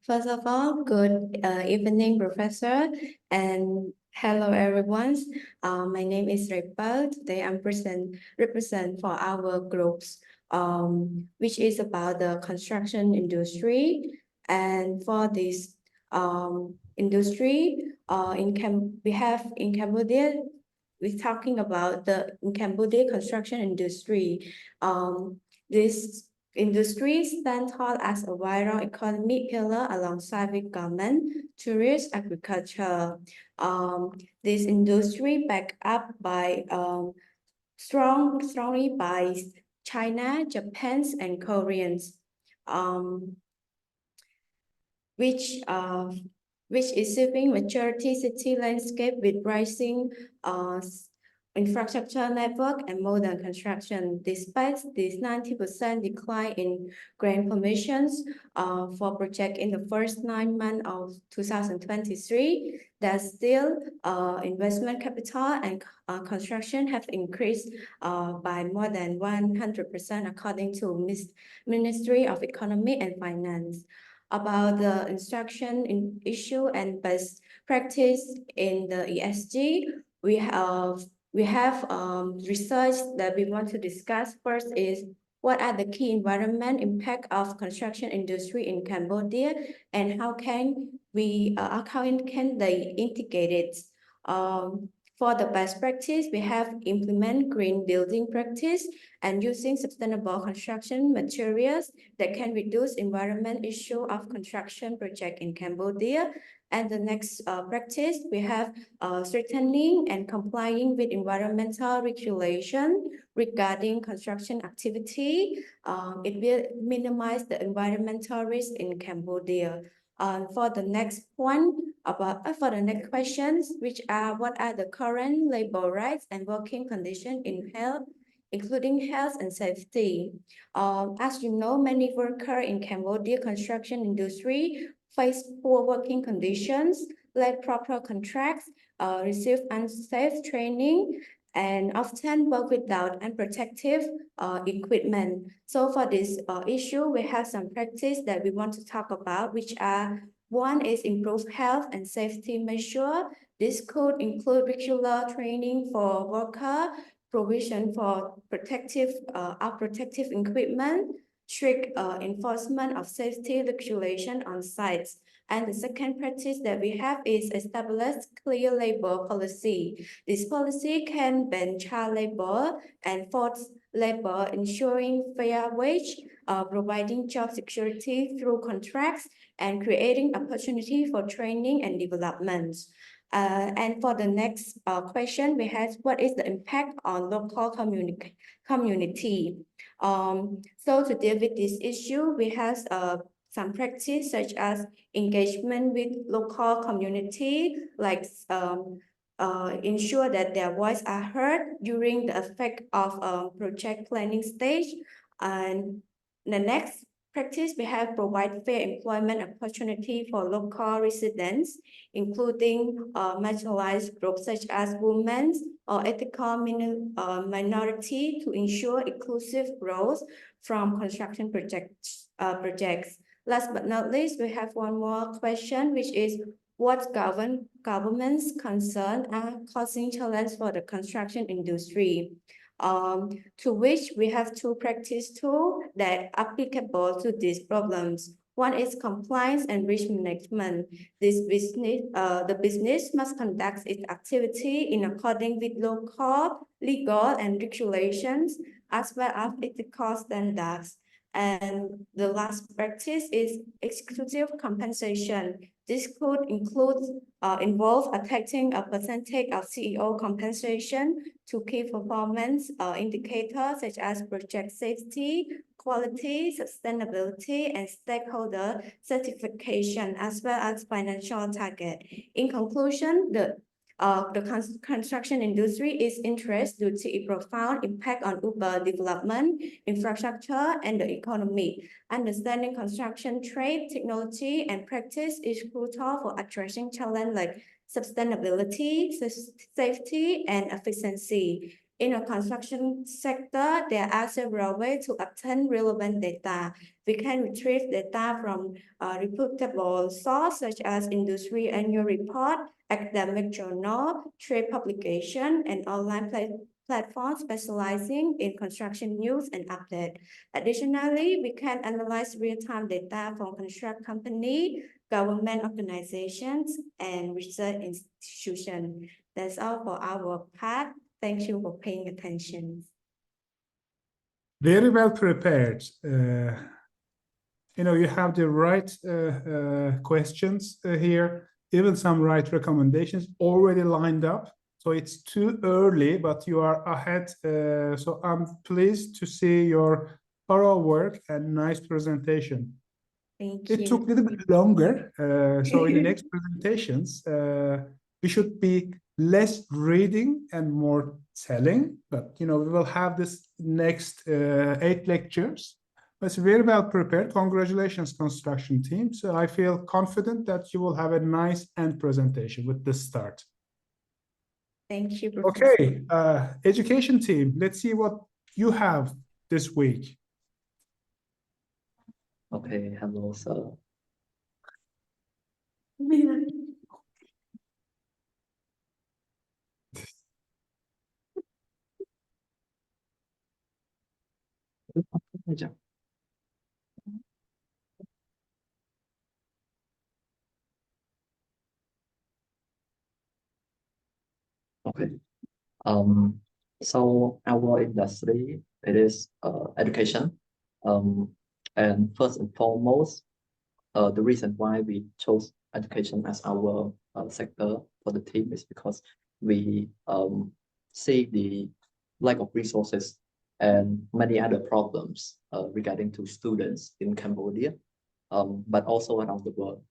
First of all, good evening, Professor, and hello, everyone. My name is Ripple. Today I'm represent for our groups, which is about the construction industry. And for this industry, we have in Cambodia, we're talking about the in Cambodia construction industry. This industry stands tall as a vital economic pillar alongside with government, tourism, agriculture. This industry backed up by strongly by China, Japan, and Koreans, which is shaping majority city landscape with rising infrastructure network and modern construction. Despite this 90% decline in grant permissions for project in the first 9 months of 2023, there's still investment capital and construction have increased by more than 100% according to Ministry of Economy and Finance. About the instruction in issue and best practice in the ESG, we have research that we want to discuss. First is what are the key environment impact of construction industry in Cambodia, and how can they integrate it? For the best practice, we have implement green building practice and using sustainable construction materials that can reduce environment issue of construction project in Cambodia. And the next practice, we have strengthening and complying with environmental regulation regarding construction activity. It will minimize the environmental risk in Cambodia. For the next one, for the next questions, which are what are the current labor rights and working conditions in health, including health and safety. As you know, many workers in Cambodia construction industry face poor working conditions, lack proper contracts, receive unsafe training, and often work without unprotective equipment. So for this issue, we have some practice that we want to talk about, which are one is improve health and safety measure. This could include regular training for worker, provision for protective equipment, strict enforcement of safety regulation on sites. And the second practice that we have is establish clear labor policy. This policy can ban child labor and forced labor, ensuring fair wage, providing job security through contracts, and creating opportunity for training and development. And for the next question, we have what is the impact on local community? So to deal with this issue, we have some practice such as engagement with local community, like ensure that their voice are heard during the effect of project planning stage. And the next practice, we have provide fair employment opportunity for local residents, including marginalized groups such as women or ethical minority to ensure inclusive growth from construction projects. Last but not least, we have one more question, which is what government's concern are causing challenge for the construction industry? To which we have two practice tools that are applicable to these problems. One is compliance and risk management. The business must conduct its activity in accordance with local, legal, and regulations, as well as ethical standards. And the last practice is exclusive compensation. This could involve attaching a percentage of CEO compensation to key performance indicators such as project safety, quality, sustainability, and stakeholder certification, as well as financial target. In conclusion, the construction industry is interested due to its profound impact on urban development, infrastructure, and the economy. Understanding construction trade, technology, and practice is crucial for addressing challenges like sustainability, safety, and efficiency. In the construction sector, there are several ways to obtain relevant data. We can retrieve data from reputable sources such as industry annual report, academic journal, trade publication, and online platforms specializing in construction news and update. Additionally, we can analyze real-time data from construction company, government organizations, and research institutions. That's all for our part. Thank you for paying attention. Very well prepared. You have the right questions here, even some right recommendations already lined up. So it's too early, but you are ahead. So I'm pleased to see your thorough work and nice presentation. Thank It you. took a little bit longer. So in the next presentations, we should be less reading and more telling. But we will have this next 8 lectures. It's very well prepared. Congratulations, construction team. So I feel confident that you will have a nice end presentation with this start. Thank you, Professor. Okay, education team, let's see what you have this week. Okay, hello, sir. Okay. So our industry, it is education. And first and foremost, the reason why we chose education as our sector for the team is because we see the lack of resources and many other problems regarding to students in Cambodia, but also around the world.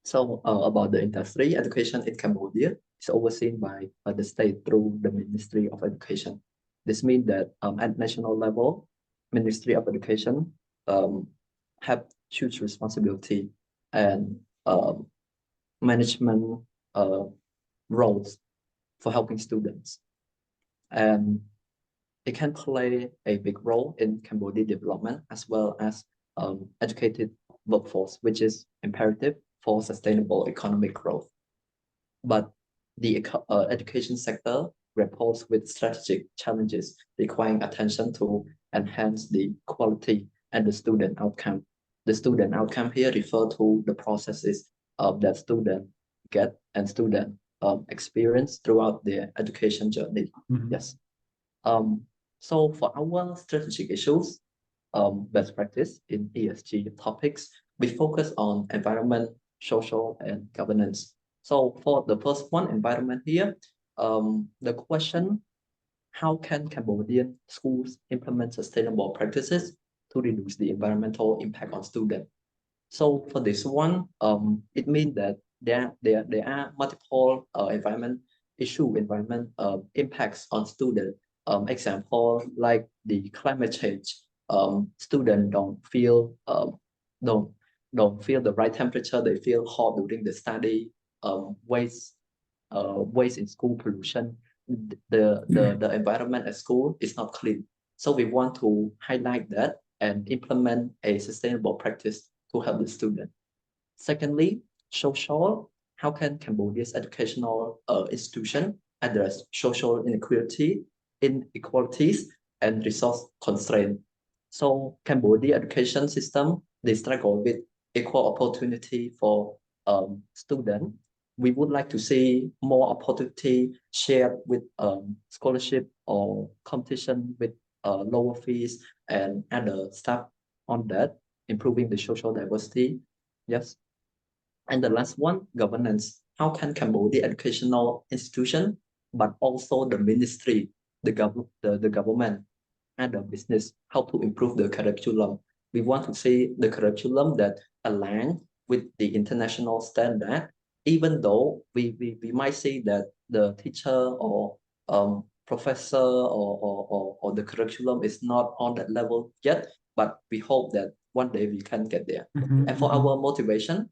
So about the industry, education in Cambodia is overseen by the state through the Ministry of Education. This means that at national level, Ministry of Education have huge responsibility and management roles for helping students. And it can play a big role in Cambodia development as well as educated workforce, which is imperative for sustainable economic growth. But the education sector grapples with strategic challenges requiring attention to enhance the quality and the student outcome. The student outcome here refer to the processes that student get and student experience throughout their education journey. Mhm. Yes. So for our strategic issues, best practice in ESG topics, we focus on environment, social, and governance. So for the first one, environment here, the question, how can Cambodian schools implement sustainable practices to reduce the environmental impact on students? So for this one, it means that there are multiple environment impacts on students. Example like the climate change. Students don't feel the right temperature. They feel hot during the study. Waste in school, pollution. The environment at school is not clean. So we want to highlight that and implement a sustainable practice to help the student. Secondly, social. How can Cambodia's educational institution address social inequalities and resource constraint? So Cambodia education system, they struggle with equal opportunity for students. We would like to see more opportunity shared with scholarship or competition with lower fees and other stuff on that, improving the social diversity. Yes. And the last one, governance. How can Cambodia educational institution, but also the ministry, the government and the business, how to improve the curriculum? We want to see the curriculum that align with the international standard, even though we might say that the teacher or professor or the curriculum is not on that level yet, but we hope that one day we can get there. Mhm, And for mhm. our motivation,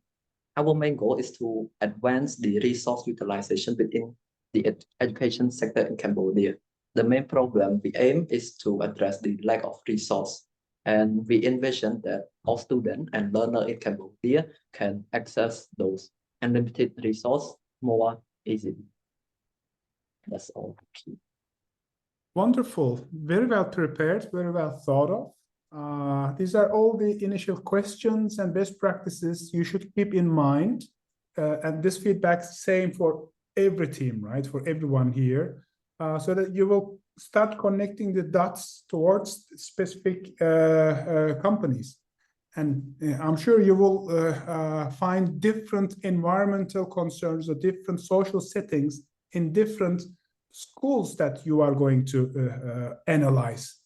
our main goal is to advance the resource utilization within the education sector in Cambodia. The main problem we aim is to address the lack of resource. And we envision that all students and learners in Cambodia can access those unlimited resources more easily. That's all. Wonderful. Very well prepared, very well thought of. These are all the initial questions and best practices you should keep in mind. And this feedback is same for every team, right? For everyone here. So that you will start connecting the dots towards specific companies. And I'm sure you will find different environmental concerns or different social settings in different schools that you are going to analyze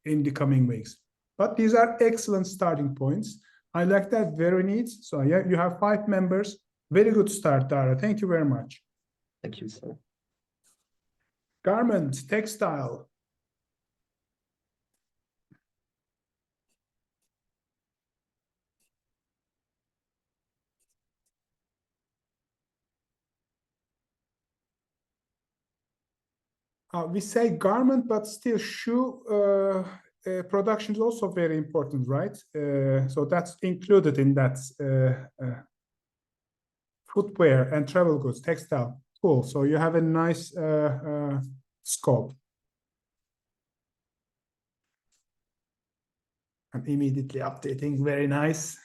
in the coming weeks. But these are excellent starting points. I like that, very neat. So yeah, you have 5 members. Very good start, Dara. Thank you very much. Thank you, sir. Garment, textile. We say garment, but still shoe production is also very important, right? So that's included in that footwear and travel goods, textile. Cool. So you have a nice scope. I'm immediately updating. Very nice.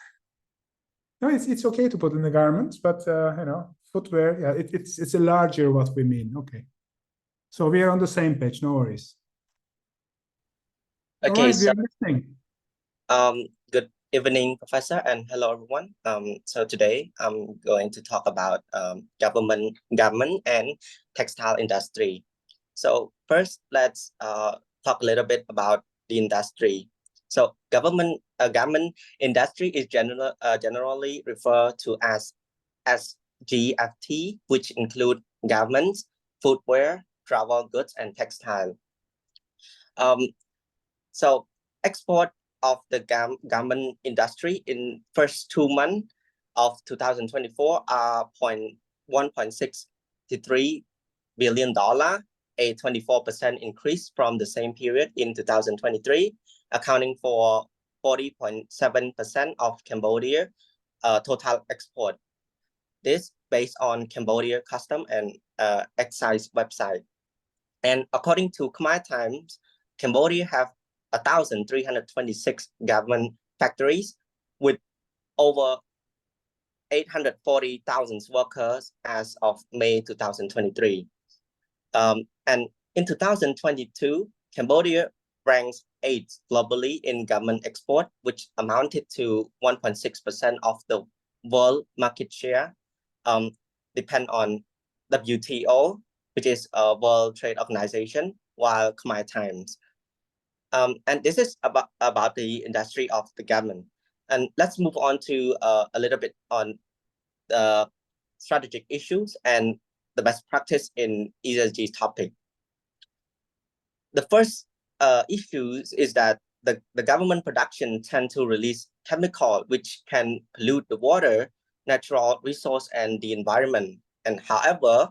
No, it's okay to put in the garments, but you know, footwear. Yeah, it's a larger what we mean. Okay. So we are on the same page, no worries. All Okay, right, we so are listening. good evening, Professor, and hello everyone. So today I'm going to talk about government and textile industry. So first, let's talk a little bit about the industry. So garment industry is generally referred to as GFT, which include garments, footwear, travel goods, and textile. So export of the garment industry in first 2 months of 2024 are $1.63 billion, a 24% increase from the same period in 2023, accounting for 40.7% of Cambodia total export. This based on Cambodia Custom and Excise website. And according to Khmer Times, Cambodia have 1,326 garment factories with over 840,000 workers as of May 2023. And in 2022, Cambodia ranks 8th globally in garment export, which amounted to 1.6% of the world market share, depend on WTO, which is a World Trade Organization, while Khmer Times. And this is about the industry of the garment. And let's move on to a little bit on the strategic issues and the best practice in ESG topic. The first issue is that the government production tend to release chemical which can pollute the water, natural resource, and the environment. And however,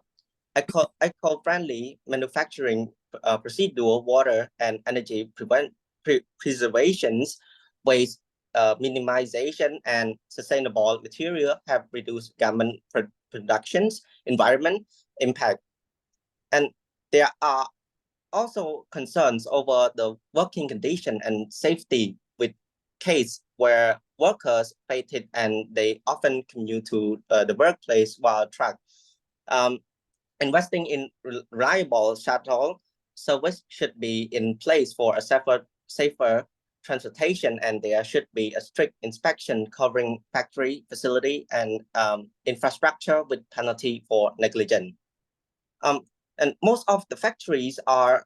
eco-friendly manufacturing procedural water and energy preservations, waste minimization, and sustainable material have reduced garment production's environment impact. And there are also concerns over the working condition and safety, with case where workers fainted and they often commute to the workplace while trapped. Investing in reliable shuttle service should be in place for a safer transportation, and there should be a strict inspection covering factory, facility, and infrastructure with penalty for negligence. And most of the factories are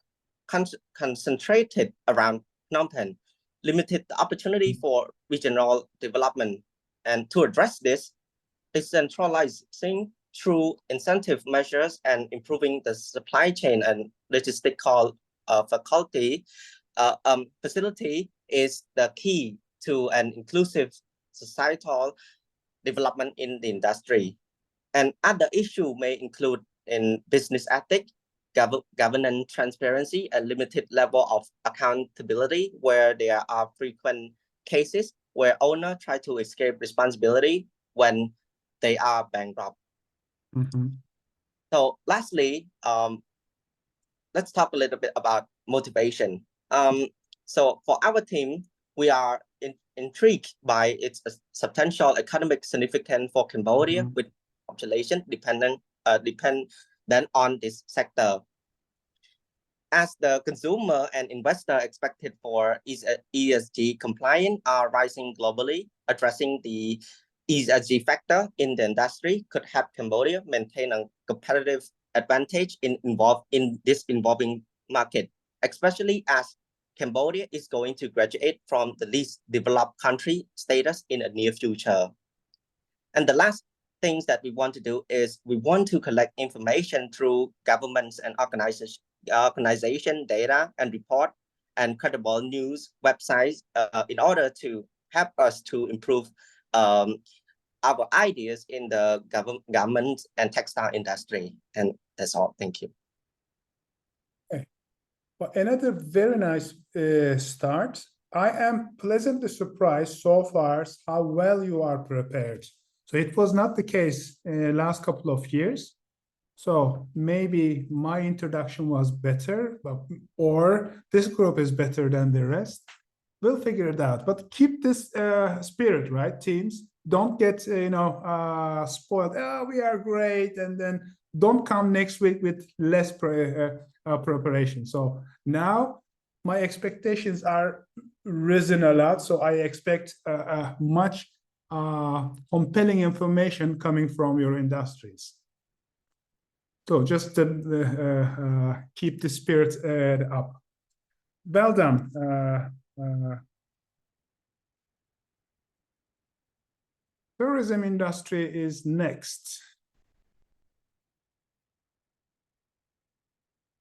concentrated around Phnom Penh, limited the opportunity for regional development. And to address this, decentralizing through incentive measures and improving the supply chain and logistical facility is the key to an inclusive societal development in the industry. And other issues may include in business ethics, governance transparency, a limited level of accountability, where there are frequent cases where owners try to escape responsibility when they are bankrupt. So lastly, let's talk a little bit about motivation. So for our team, we are intrigued by its substantial economic significance for Cambodia, with population dependent on this sector. As the consumer and investor expected for ESG compliant are rising globally, addressing the ESG factor in the industry could help Cambodia maintain a competitive advantage in this evolving market, especially as Cambodia is going to graduate from the least developed country status in a near future. And the last things that we want to do is we want to collect information through governments and organization data and report and credible news websites in order to help us to improve our ideas in the government and textile industry. And that's all. Thank you. Okay. Well, another very nice start. I am pleasantly surprised so far how well you are prepared. So it was not the case last couple of years. So maybe my introduction was better, or this group is better than the rest. We'll figure it out. But keep this spirit, right, teams? don't get spoiled. Oh, we are great, and then don't come next week with less preparation. So now my expectations are risen a lot. So I expect much compelling information coming from your industries. So just keep the spirit up. Well done. Tourism industry is next.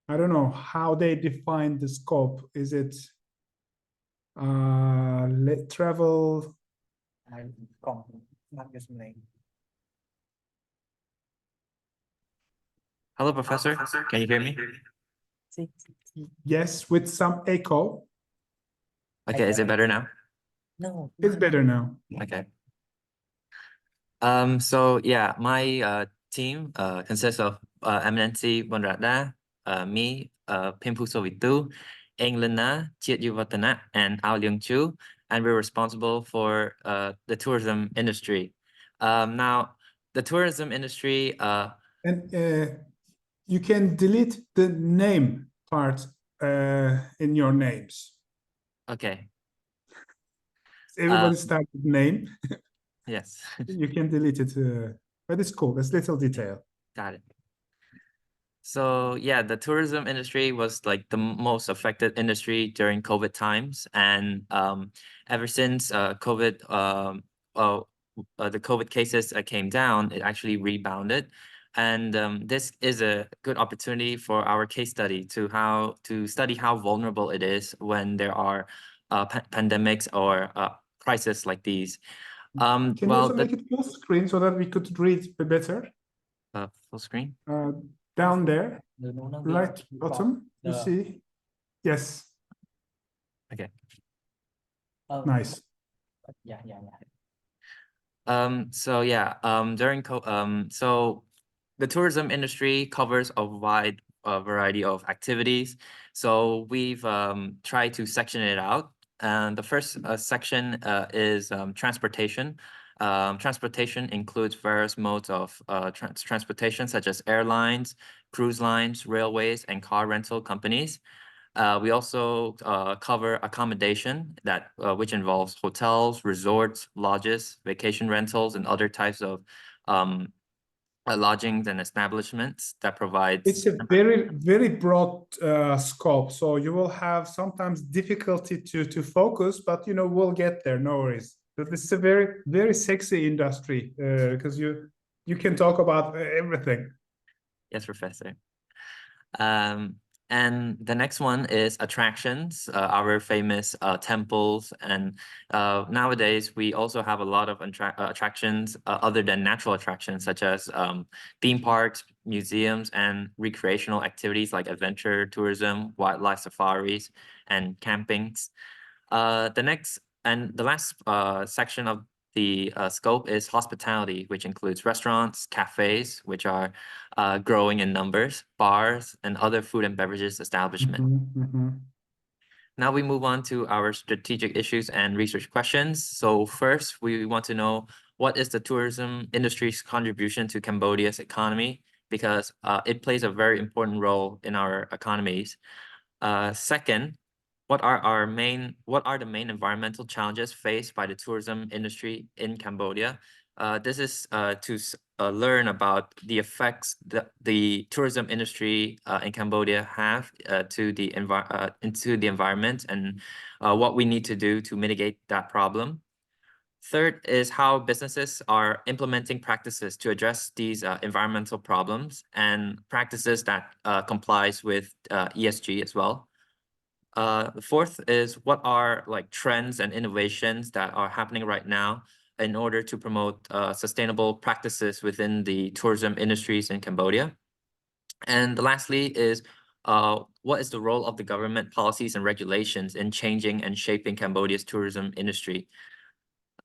I don't know how they define the scope. Is it travel? Hello, Professor. Can you hear me? Yes, with some echo. Okay, is it better now? No. It's better now. Okay. So yeah, my team consists of Eminency Bonrada, me, Pimpu Sovitu, Englena, Chiet Yuvatana, and Ao Leung Chu, and we're responsible for the tourism industry. Now, the tourism industry. And you can delete the name part in your names. Okay. Everybody starts with name. Yes. You can delete it, but it's cool. It's little detail. Got it. So yeah, the tourism industry was like the most affected industry during COVID times, and ever since COVID, the COVID cases came down, it actually rebounded, and this is a good opportunity for our case study to study how vulnerable it is when there are pandemics or crises like these. Can you also make it full screen so that we could read better? Full screen. Down there, right bottom, you see? Yes. Okay. Nice. So yeah, so the tourism industry covers a wide variety of activities. So we've tried to section it out. And the first section is transportation. Transportation includes various modes of transportation, such as airlines, cruise lines, railways, and car rental companies. We also cover accommodation which involves hotels, resorts, lodges, vacation rentals, and other types of lodgings and establishments that provides. It's a very, very broad scope. So you will have sometimes difficulty to focus, but we'll get there. No worries. But this is a very, very sexy industry because you can talk about everything. Yes, Professor. And the next one is attractions, our famous temples. And nowadays, we also have a lot of attractions other than natural attractions, such as theme parks, museums, and recreational activities like adventure tourism, wildlife safaris, and campings. The last section of the scope is hospitality, which includes restaurants, cafes, which are growing in numbers, bars, and other food and beverages establishments. Now we move on to our strategic issues and research questions. So first, we want to know what is the tourism industry's contribution to Cambodia's economy, because it plays a very important role in our economies. Second, what are the main environmental challenges faced by the tourism industry in Cambodia? This is to learn about the effects that the tourism industry in Cambodia have into the environment, and what we need to do to mitigate that problem. Third is how businesses are implementing practices to address these environmental problems, and practices that complies with ESG as well. The fourth is what are trends and innovations that are happening right now in order to promote sustainable practices within the tourism industries in Cambodia. And lastly is what is the role of the government policies and regulations in changing and shaping Cambodia's tourism industry?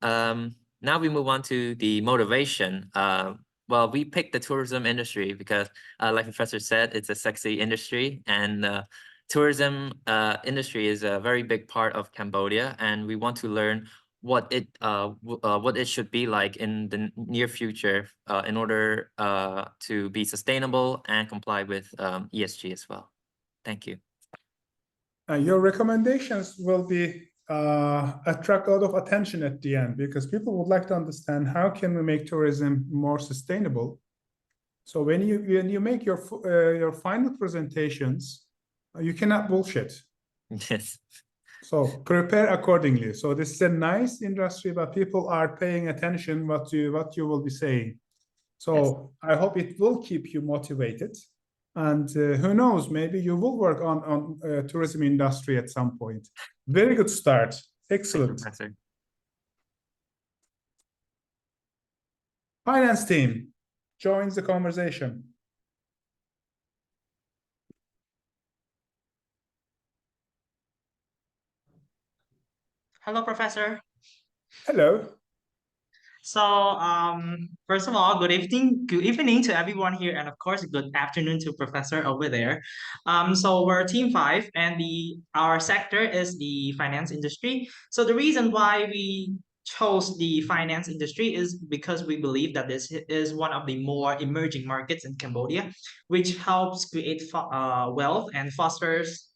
Now we move on to the motivation. Well, we picked the tourism industry because, like Professor said, it's a sexy industry, and tourism industry is a very big part of Cambodia, and we want to learn what it should be like in the near future in order to be sustainable and comply with ESG as well. Thank you. Your recommendations will be attract a lot of attention at the end, because people would like to understand how can we make tourism more sustainable. So when you make your final presentations, you cannot bullshit. Yes. So prepare accordingly. So this is a nice industry, but people are paying attention what you will be saying. So I hope it will keep you motivated. And who knows, maybe you will work on tourism industry at some point. Very good start. Excellent. Professor. Finance team joins the conversation. Hello, Professor. Hello. So, first of all, good evening to everyone here, and of course, good afternoon to Professor over there. So we're Team 5, and our sector is the finance industry. So the reason why we chose the finance industry is because we believe that this is one of the more emerging markets in Cambodia, which helps create wealth and fosters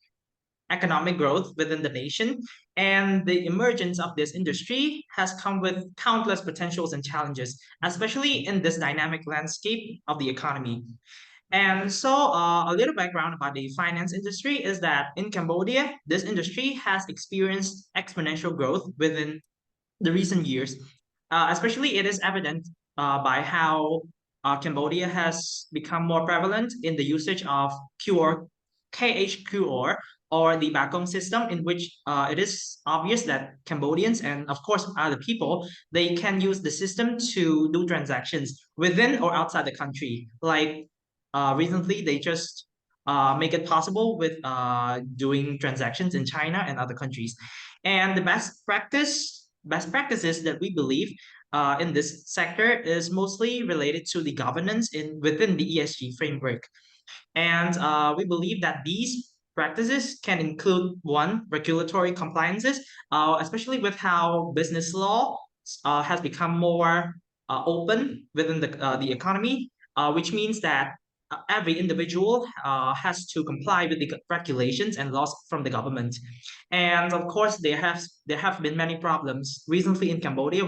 economic growth within the nation. And the emergence of this industry has come with countless potentials and challenges, especially in this dynamic landscape of the economy. And so a little background about the finance industry is that in Cambodia, this industry has experienced exponential growth within the recent years. Especially it is evident by how Cambodia has become more prevalent in the usage of KHQR, or the Bakong system, in which it is obvious that Cambodians and of course other people, they can use the system to do transactions within or outside the country. Like recently, they just make it possible with doing transactions in China and other countries. And the best practices that we believe in this sector is mostly related to the governance within the ESG framework. And we believe that these practices can include one, regulatory compliances, especially with how business law has become more open within the economy, which means that every individual has to comply with the regulations and laws from the government. And of course, there have been many problems recently in Cambodia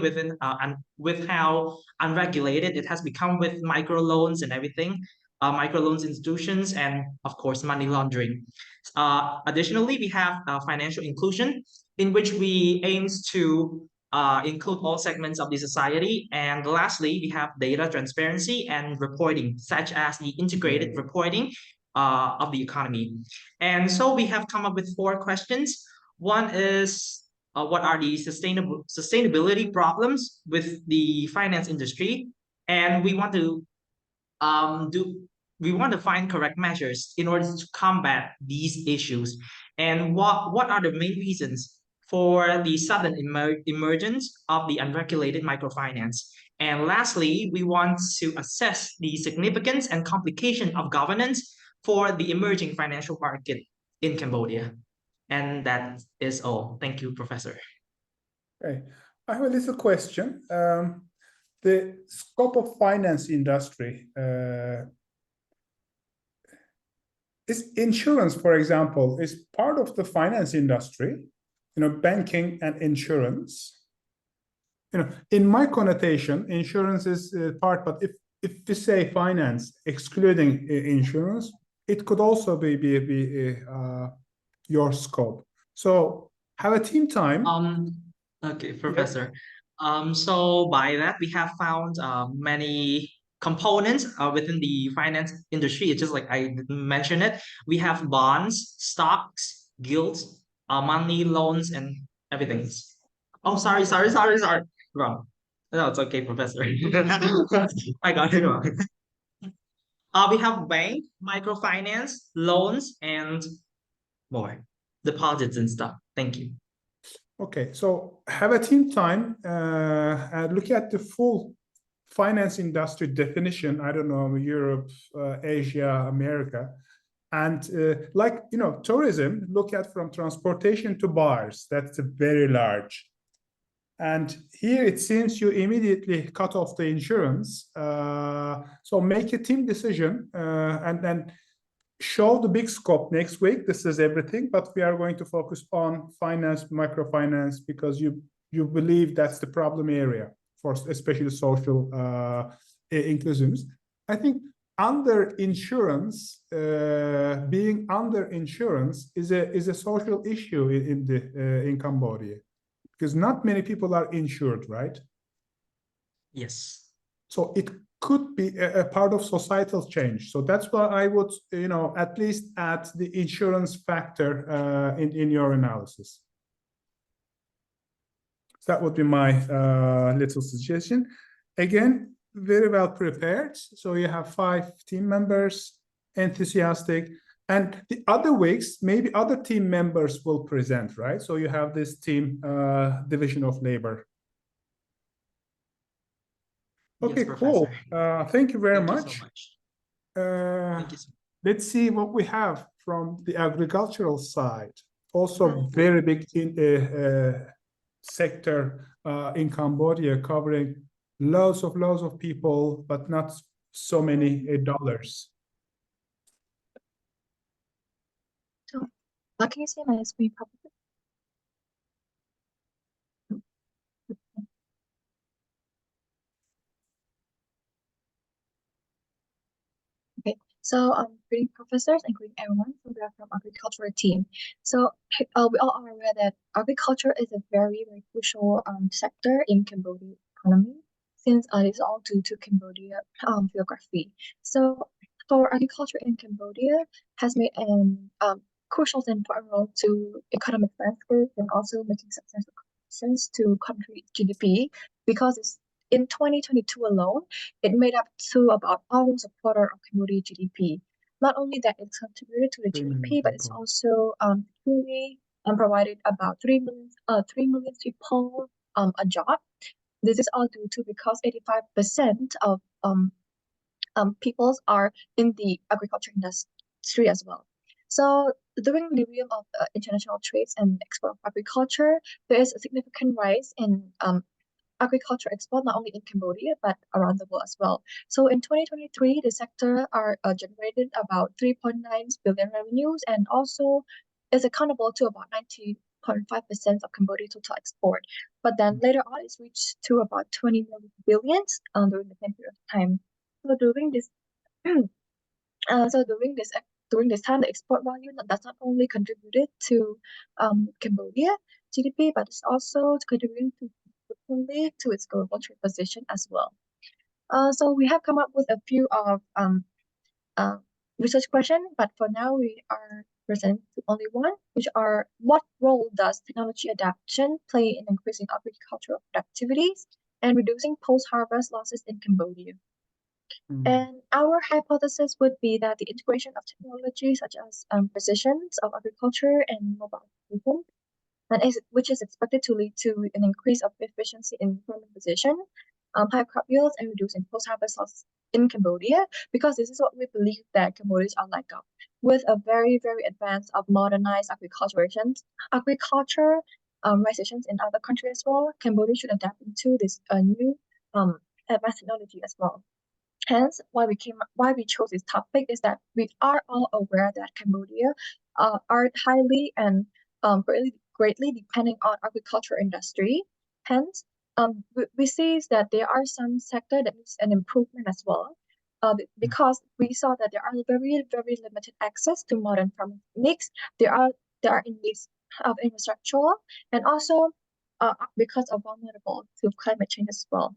with how unregulated it has become with microloans and everything. Microloans institutions, and of course money laundering. Additionally, we have financial inclusion, in which we aims to include all segments of the society. And lastly, we have data transparency and reporting, such as the integrated reporting of the economy. And so we have come up with 4 questions. One is, what are the sustainability problems with the finance industry? And we want to find correct measures in order to combat these issues. And what are the main reasons for the sudden emergence of the unregulated microfinance? And lastly, we want to assess the significance and complication of governance for the emerging financial market in Cambodia. And that is all. Thank you, Professor. Okay, I have a little question. The scope of finance industry, is insurance, for example, is part of the finance industry, banking and insurance. In my connotation, insurance is part, but if we say finance, excluding insurance, it could also be your scope. So have a team time. Okay, Professor. So by that, we have found many components within the finance industry. It's just like I mentioned it. We have bonds, stocks, guilds, money, loans, and everything. Oh, sorry. Wrong. No, it's okay, Professor. I got it wrong. We have bank, microfinance, loans, and more deposits and stuff. Thank you. Okay, so have a team time and look at the full finance industry definition. I don't know, Europe, Asia, America. And tourism, look at from transportation to bars. That's very large. And here it seems you immediately cut off the insurance. So make a team decision and then show the big scope next week. This is everything, but we are going to focus on finance, microfinance, because you believe that's the problem area for especially social inclusions. I think under insurance, being under insurance is a social issue in Cambodia, because not many people are insured, right? Yes. So it could be a part of societal change. So that's why I would, at least add the insurance factor in your analysis. So that would be my little suggestion. Again, very well prepared. So you have 5 team members, enthusiastic. And the other weeks, maybe other team members will present, right? So you have this team division of labor. Okay, Yes, cool. Professor. Thank you very Thank you much. so much. Uh, Thank you so much. let's see what we have from the agricultural side. Also very big sector in Cambodia, covering loads of people, but not so many dollars. So, can you see my screen properly? Okay, so greeting professors and greeting everyone. So we are from agricultural team. So we all are aware that agriculture is a very crucial sector in Cambodia economy, since it's all due to Cambodia geography. So for agriculture in Cambodia has made an crucial and important role to economic landscape and also making substantial contributions to country GDP, because it's in 2022 alone, it made up to about almost a quarter of Cambodia GDP. Not only that, it's contributed to the GDP, but it's also truly provided about 3 million people a job. This is all due to because 85% of peoples are in the agriculture industry as well. So during the realm of international trades and export of agriculture, there is a significant rise in agriculture export, not only in Cambodia, but around the world as well. So in 2023, the sector generated about 3.9 billion revenues, and also is accountable to about 90.5% of Cambodia's total export. But then later on, it's reached to about 20 billion during the same period of time. So during this, during this time, the export value does not only contributed to Cambodia GDP, but it's also contributing to its global trade position as well. So we have come up with a few of research questions, but for now we are presenting only one, which are: what role does technology adaptation play in increasing agricultural productivities and reducing post-harvest losses in Cambodia? And our hypothesis would be that the integration of technology such as precisions of agriculture and mobile equipment, which is expected to lead to an increase of efficiency in farming precision, high crop yields, and reducing post-harvest losses in Cambodia, because this is what we believe that Cambodians are like of. With a very advanced of modernized agriculturizations in other countries as well, Cambodia should adapt into this new advanced technology as well. Hence, why we chose this topic is that we are all aware that Cambodia are highly and greatly depending on agriculture industry. Hence, we see that there are some sector that needs an improvement as well, because we saw that there are very limited access to modern farming techniques. There are in needs of infrastructure, and also because of vulnerable to climate change as well.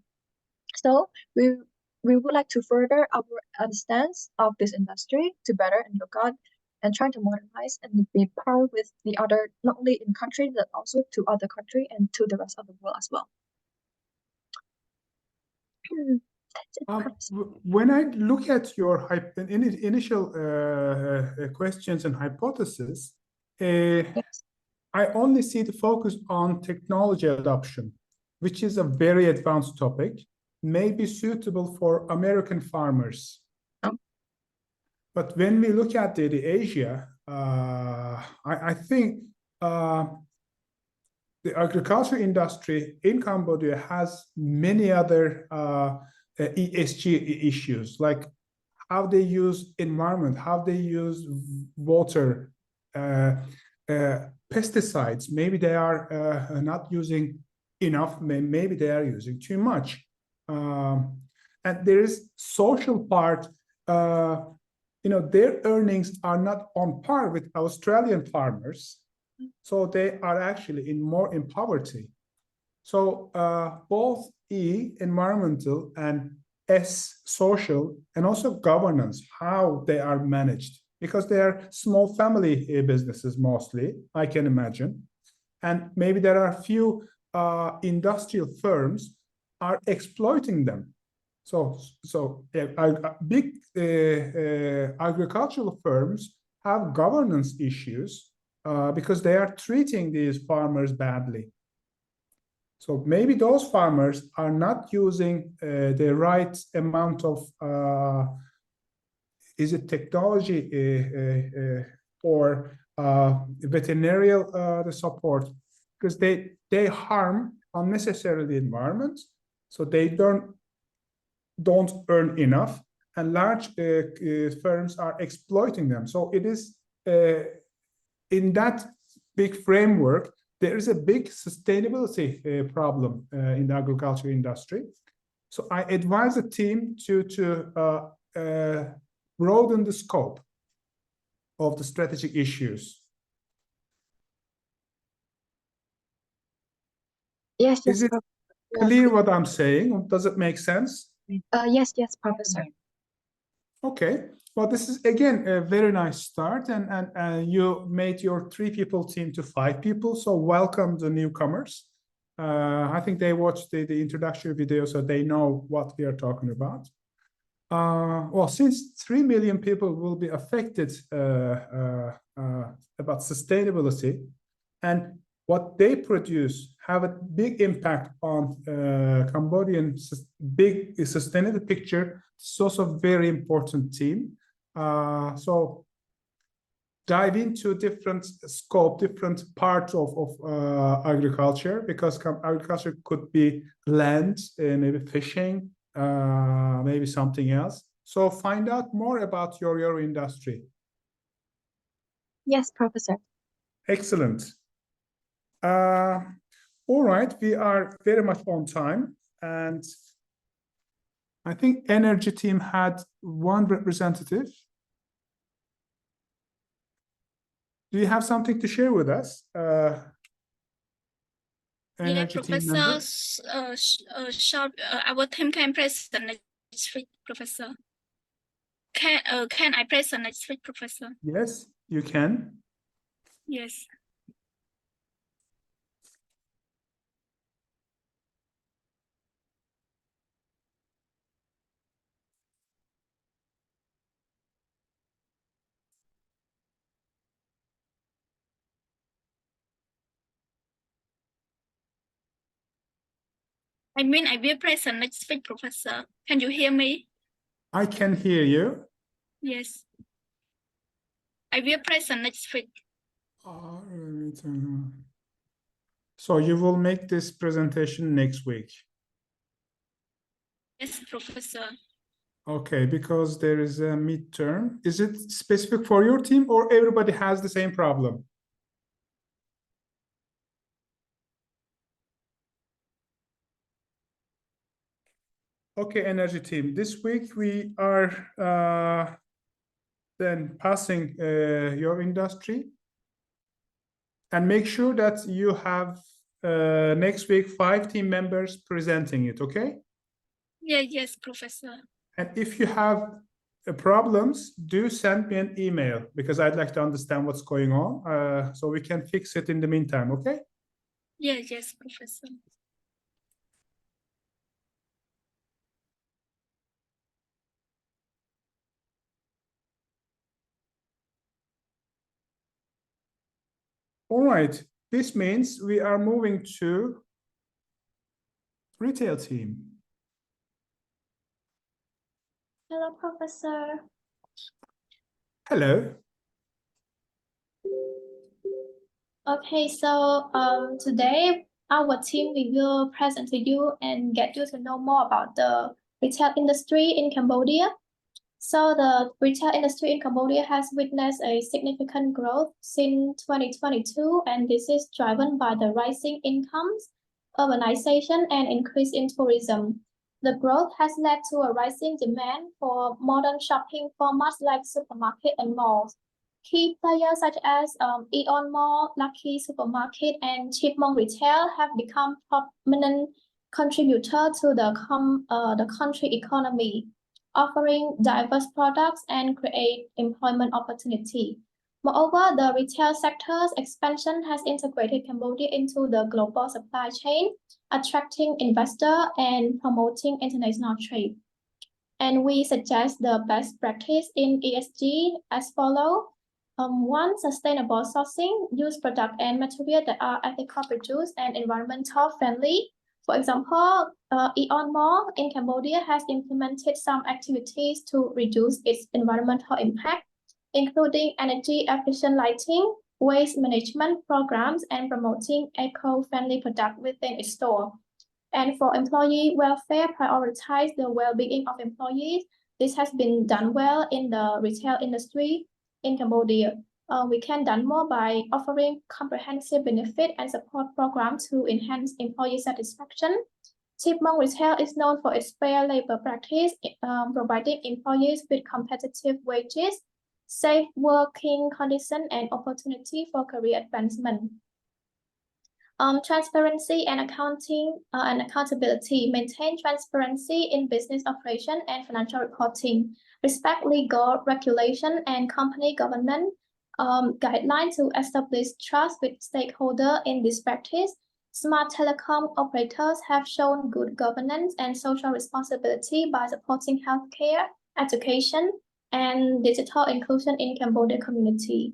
So we would like to further our understanding of this industry to better and look at and try to modernize and be part with the other, not only in country, but also to other country and to the rest of the world as well. When I look at your initial questions and hypotheses, Yes. I only see the focus on technology adoption, which is a very advanced topic, may be suitable for American farmers. But when we look at the Asia, I think the agriculture industry in Cambodia has many other ESG issues, like how they use environment, how they use water, pesticides. Maybe they are not using enough, maybe they are using too much. And there is social part, their earnings are not on par with Australian farmers. So they are actually more in poverty. So both E, environmental, and S, social, and also governance, how they are managed, because they are small family businesses mostly, I can imagine. And maybe there are few industrial firms are exploiting them. So big agricultural firms have governance issues because they are treating these farmers badly. So maybe those farmers are not using the right amount of is it technology or veterinarian the support, because they harm unnecessarily the environment, so they don't earn enough, and large firms are exploiting them. So it is in that big framework, there is a big sustainability problem in the agriculture industry. So I advise the team to broaden the scope of the strategic issues. Yes, Is it clear what I'm saying? Does it make sense? Yes, Professor. Okay. Well, this is again a very nice start, and you made your 3-people team to 5 people. So welcome the newcomers. I think they watched the introductory video, so they know what we are talking about. Well, since 3 million people will be affected about sustainability, and what they produce have a big impact on Cambodian big sustainability picture. It's also a very important team. So dive into different scope, different parts of agriculture, because agriculture could be land, maybe fishing, maybe something else. So find out more about your industry. Yes, Professor. Excellent. All right, we are very much on time, and I think energy team had 1 representative. Do you have something to share with us? Energy team member? Our team can present next week, Professor. Can I present next week, Professor? Yes, you can. Yes. I mean, I will present next week, Professor. Can you hear me? I can hear you. Yes. I will present next week. So you will make this presentation next week? Yes, Professor. Okay, because there is a midterm. Is it specific for your team, or everybody has the same problem? Okay, energy team. This week we are then passing your industry, and make sure that you have next week 5 team members presenting it, okay? Yeah, yes, Professor. And if you have problems, do send me an email, because I'd like to understand what's going on, so we can fix it in the meantime, okay? Yeah, yes, Professor. All right, this means we are moving to retail team. Hello, Professor. Hello. Okay, so today our team we will present to you and get you to know more about the retail industry in Cambodia. So the retail industry in Cambodia has witnessed a significant growth since 2022, and this is driven by the rising incomes, urbanization, and increase in tourism. The growth has led to a rising demand for modern shopping formats like supermarket and malls. Key players such as Aeon Mall, Lucky Supermarket, and Chipmunk Retail have become prominent contributor to the country economy, offering diverse products and create employment opportunity. Moreover, the retail sector's expansion has integrated Cambodia into the global supply chain, attracting investors and promoting international trade. And we suggest the best practice in ESG as follows. One, sustainable sourcing, use product and material that are ethical produced and environmental friendly. For example, Aeon Mall in Cambodia has implemented some activities to reduce its environmental impact, including energy efficient lighting, waste management programs, and promoting eco-friendly products within its store. And for employee welfare, prioritize the well-being of employees. This has been done well in the retail industry in Cambodia. We can do more by offering comprehensive benefit and support programs to enhance employee satisfaction. Chipmunk Retail is known for its fair labor practice, providing employees with competitive wages, safe working conditions, and opportunity for career advancement. Transparency and accounting and accountability. Maintain transparency in business operation and financial reporting. Respect legal regulation and company governance guidelines to establish trust with stakeholders in this practice. Smart telecom operators have shown good governance and social responsibility by supporting healthcare, education, and digital inclusion in Cambodia community.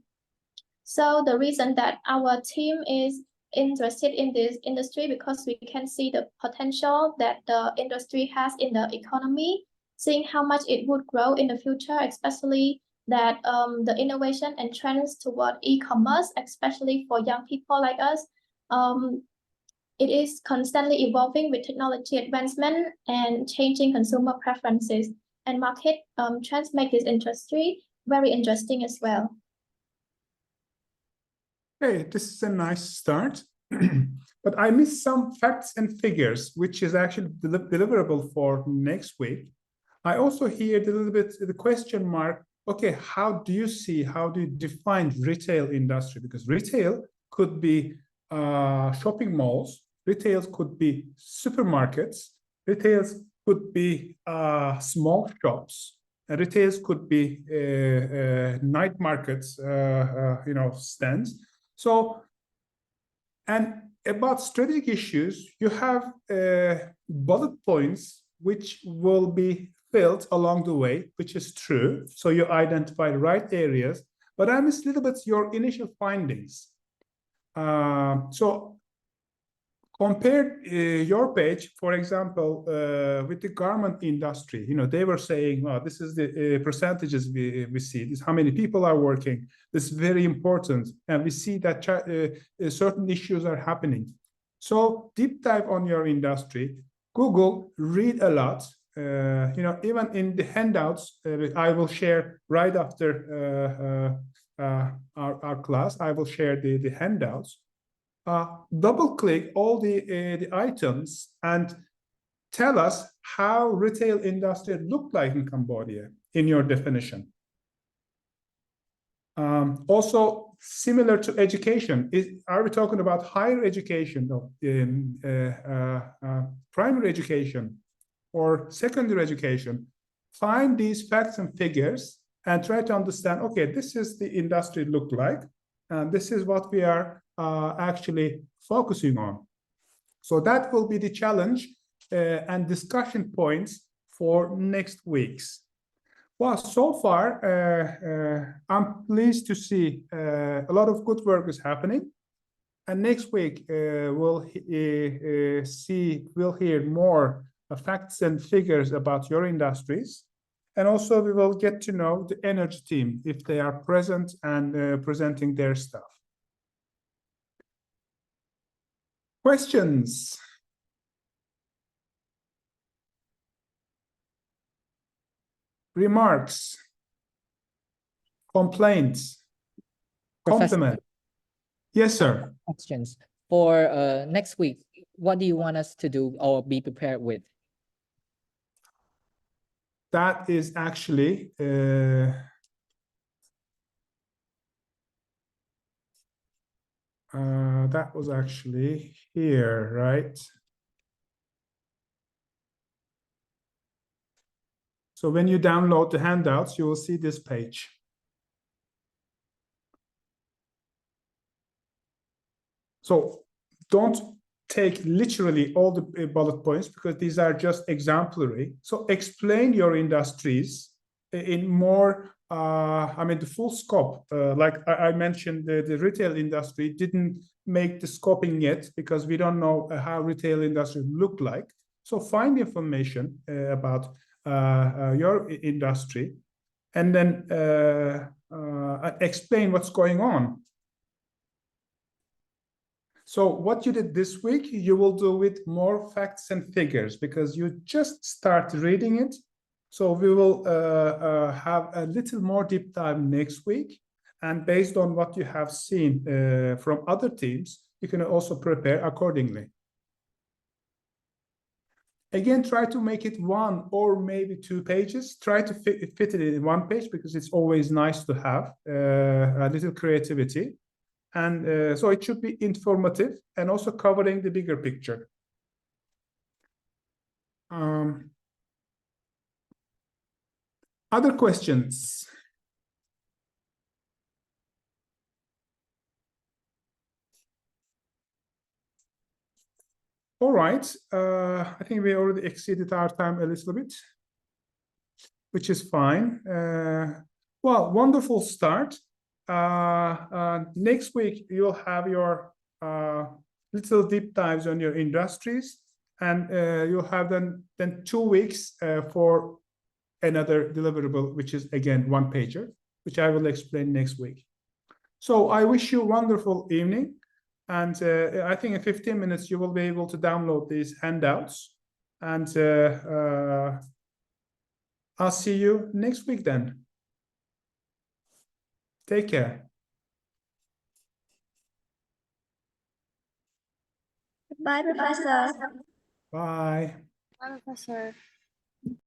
So the reason that our team is interested in this industry because we can see the potential that the industry has in the economy, seeing how much it would grow in the future, especially that the innovation and trends toward e-commerce, especially for young people like us, it is constantly evolving with technology advancement and changing consumer preferences, and market trends make this industry very interesting as well. Okay, this is a nice start, but I missed some facts and figures, which is actually deliverable for next week. I also hear a little bit the question mark, okay, how do you define retail industry? Because retail could be shopping malls, retail could be supermarkets, retail could be small shops, and retail could be night markets, stands. So, and about strategic issues, you have bullet points which will be filled along the way, which is true. So you identify the right areas, but I missed a little bit your initial findings. So compare your page, for example, with the garment industry. They were saying, oh, this is the percentages we see. This is how many people are working. This is very important. And we see that certain issues are happening. So deep dive on your industry, Google, read a lot. Even in the handouts, I will share right after our class, I will share the handouts. Double click all the items and tell us how retail industry look like in Cambodia in your definition. Also, similar to education, are we talking about higher education, primary education, or secondary education? Find these facts and figures and try to understand, okay, this is the industry look like, and this is what we are actually focusing on. So that will be the challenge and discussion points for next week's. Well, so far, I'm pleased to see a lot of good work is happening. And next week, we'll hear more facts and figures about your industries. And also we will get to know the energy team if they are present and presenting their stuff. Questions? Remarks? Complaints? Professor, Compliment? Yes, sir. questions. For next week, what do you want us to do or be prepared with? That is actually that was actually here, right? So when you download the handouts, you will see this page. So don't take literally all the bullet points because these are just exemplary. So explain your industries in more, I mean, the full scope. Like I mentioned, the retail industry didn't make the scoping yet because we don't know how retail industry look like. So find information about your industry and then explain what's going on. So what you did this week, you will do with more facts and figures because you just start reading it. So we will have a little more deep dive next week. And based on what you have seen from other teams, you can also prepare accordingly. Again, try to make it 1 or maybe 2 pages. Try to fit it in 1 page because it's always nice to have a little creativity. And so it should be informative and also covering the bigger picture. Other questions? All right, I think we already exceeded our time a little bit, which is fine. Well, wonderful start. Next week, you'll have your little deep dives on your industries, and you'll have then 2 weeks for another deliverable, which is again 1 pager, which I will explain next week. So I wish you a wonderful evening. And I think in 15 minutes, you will be able to download these handouts. And I'll see you next week then. Take care. Bye, Professor. Bye. Bye, Professor.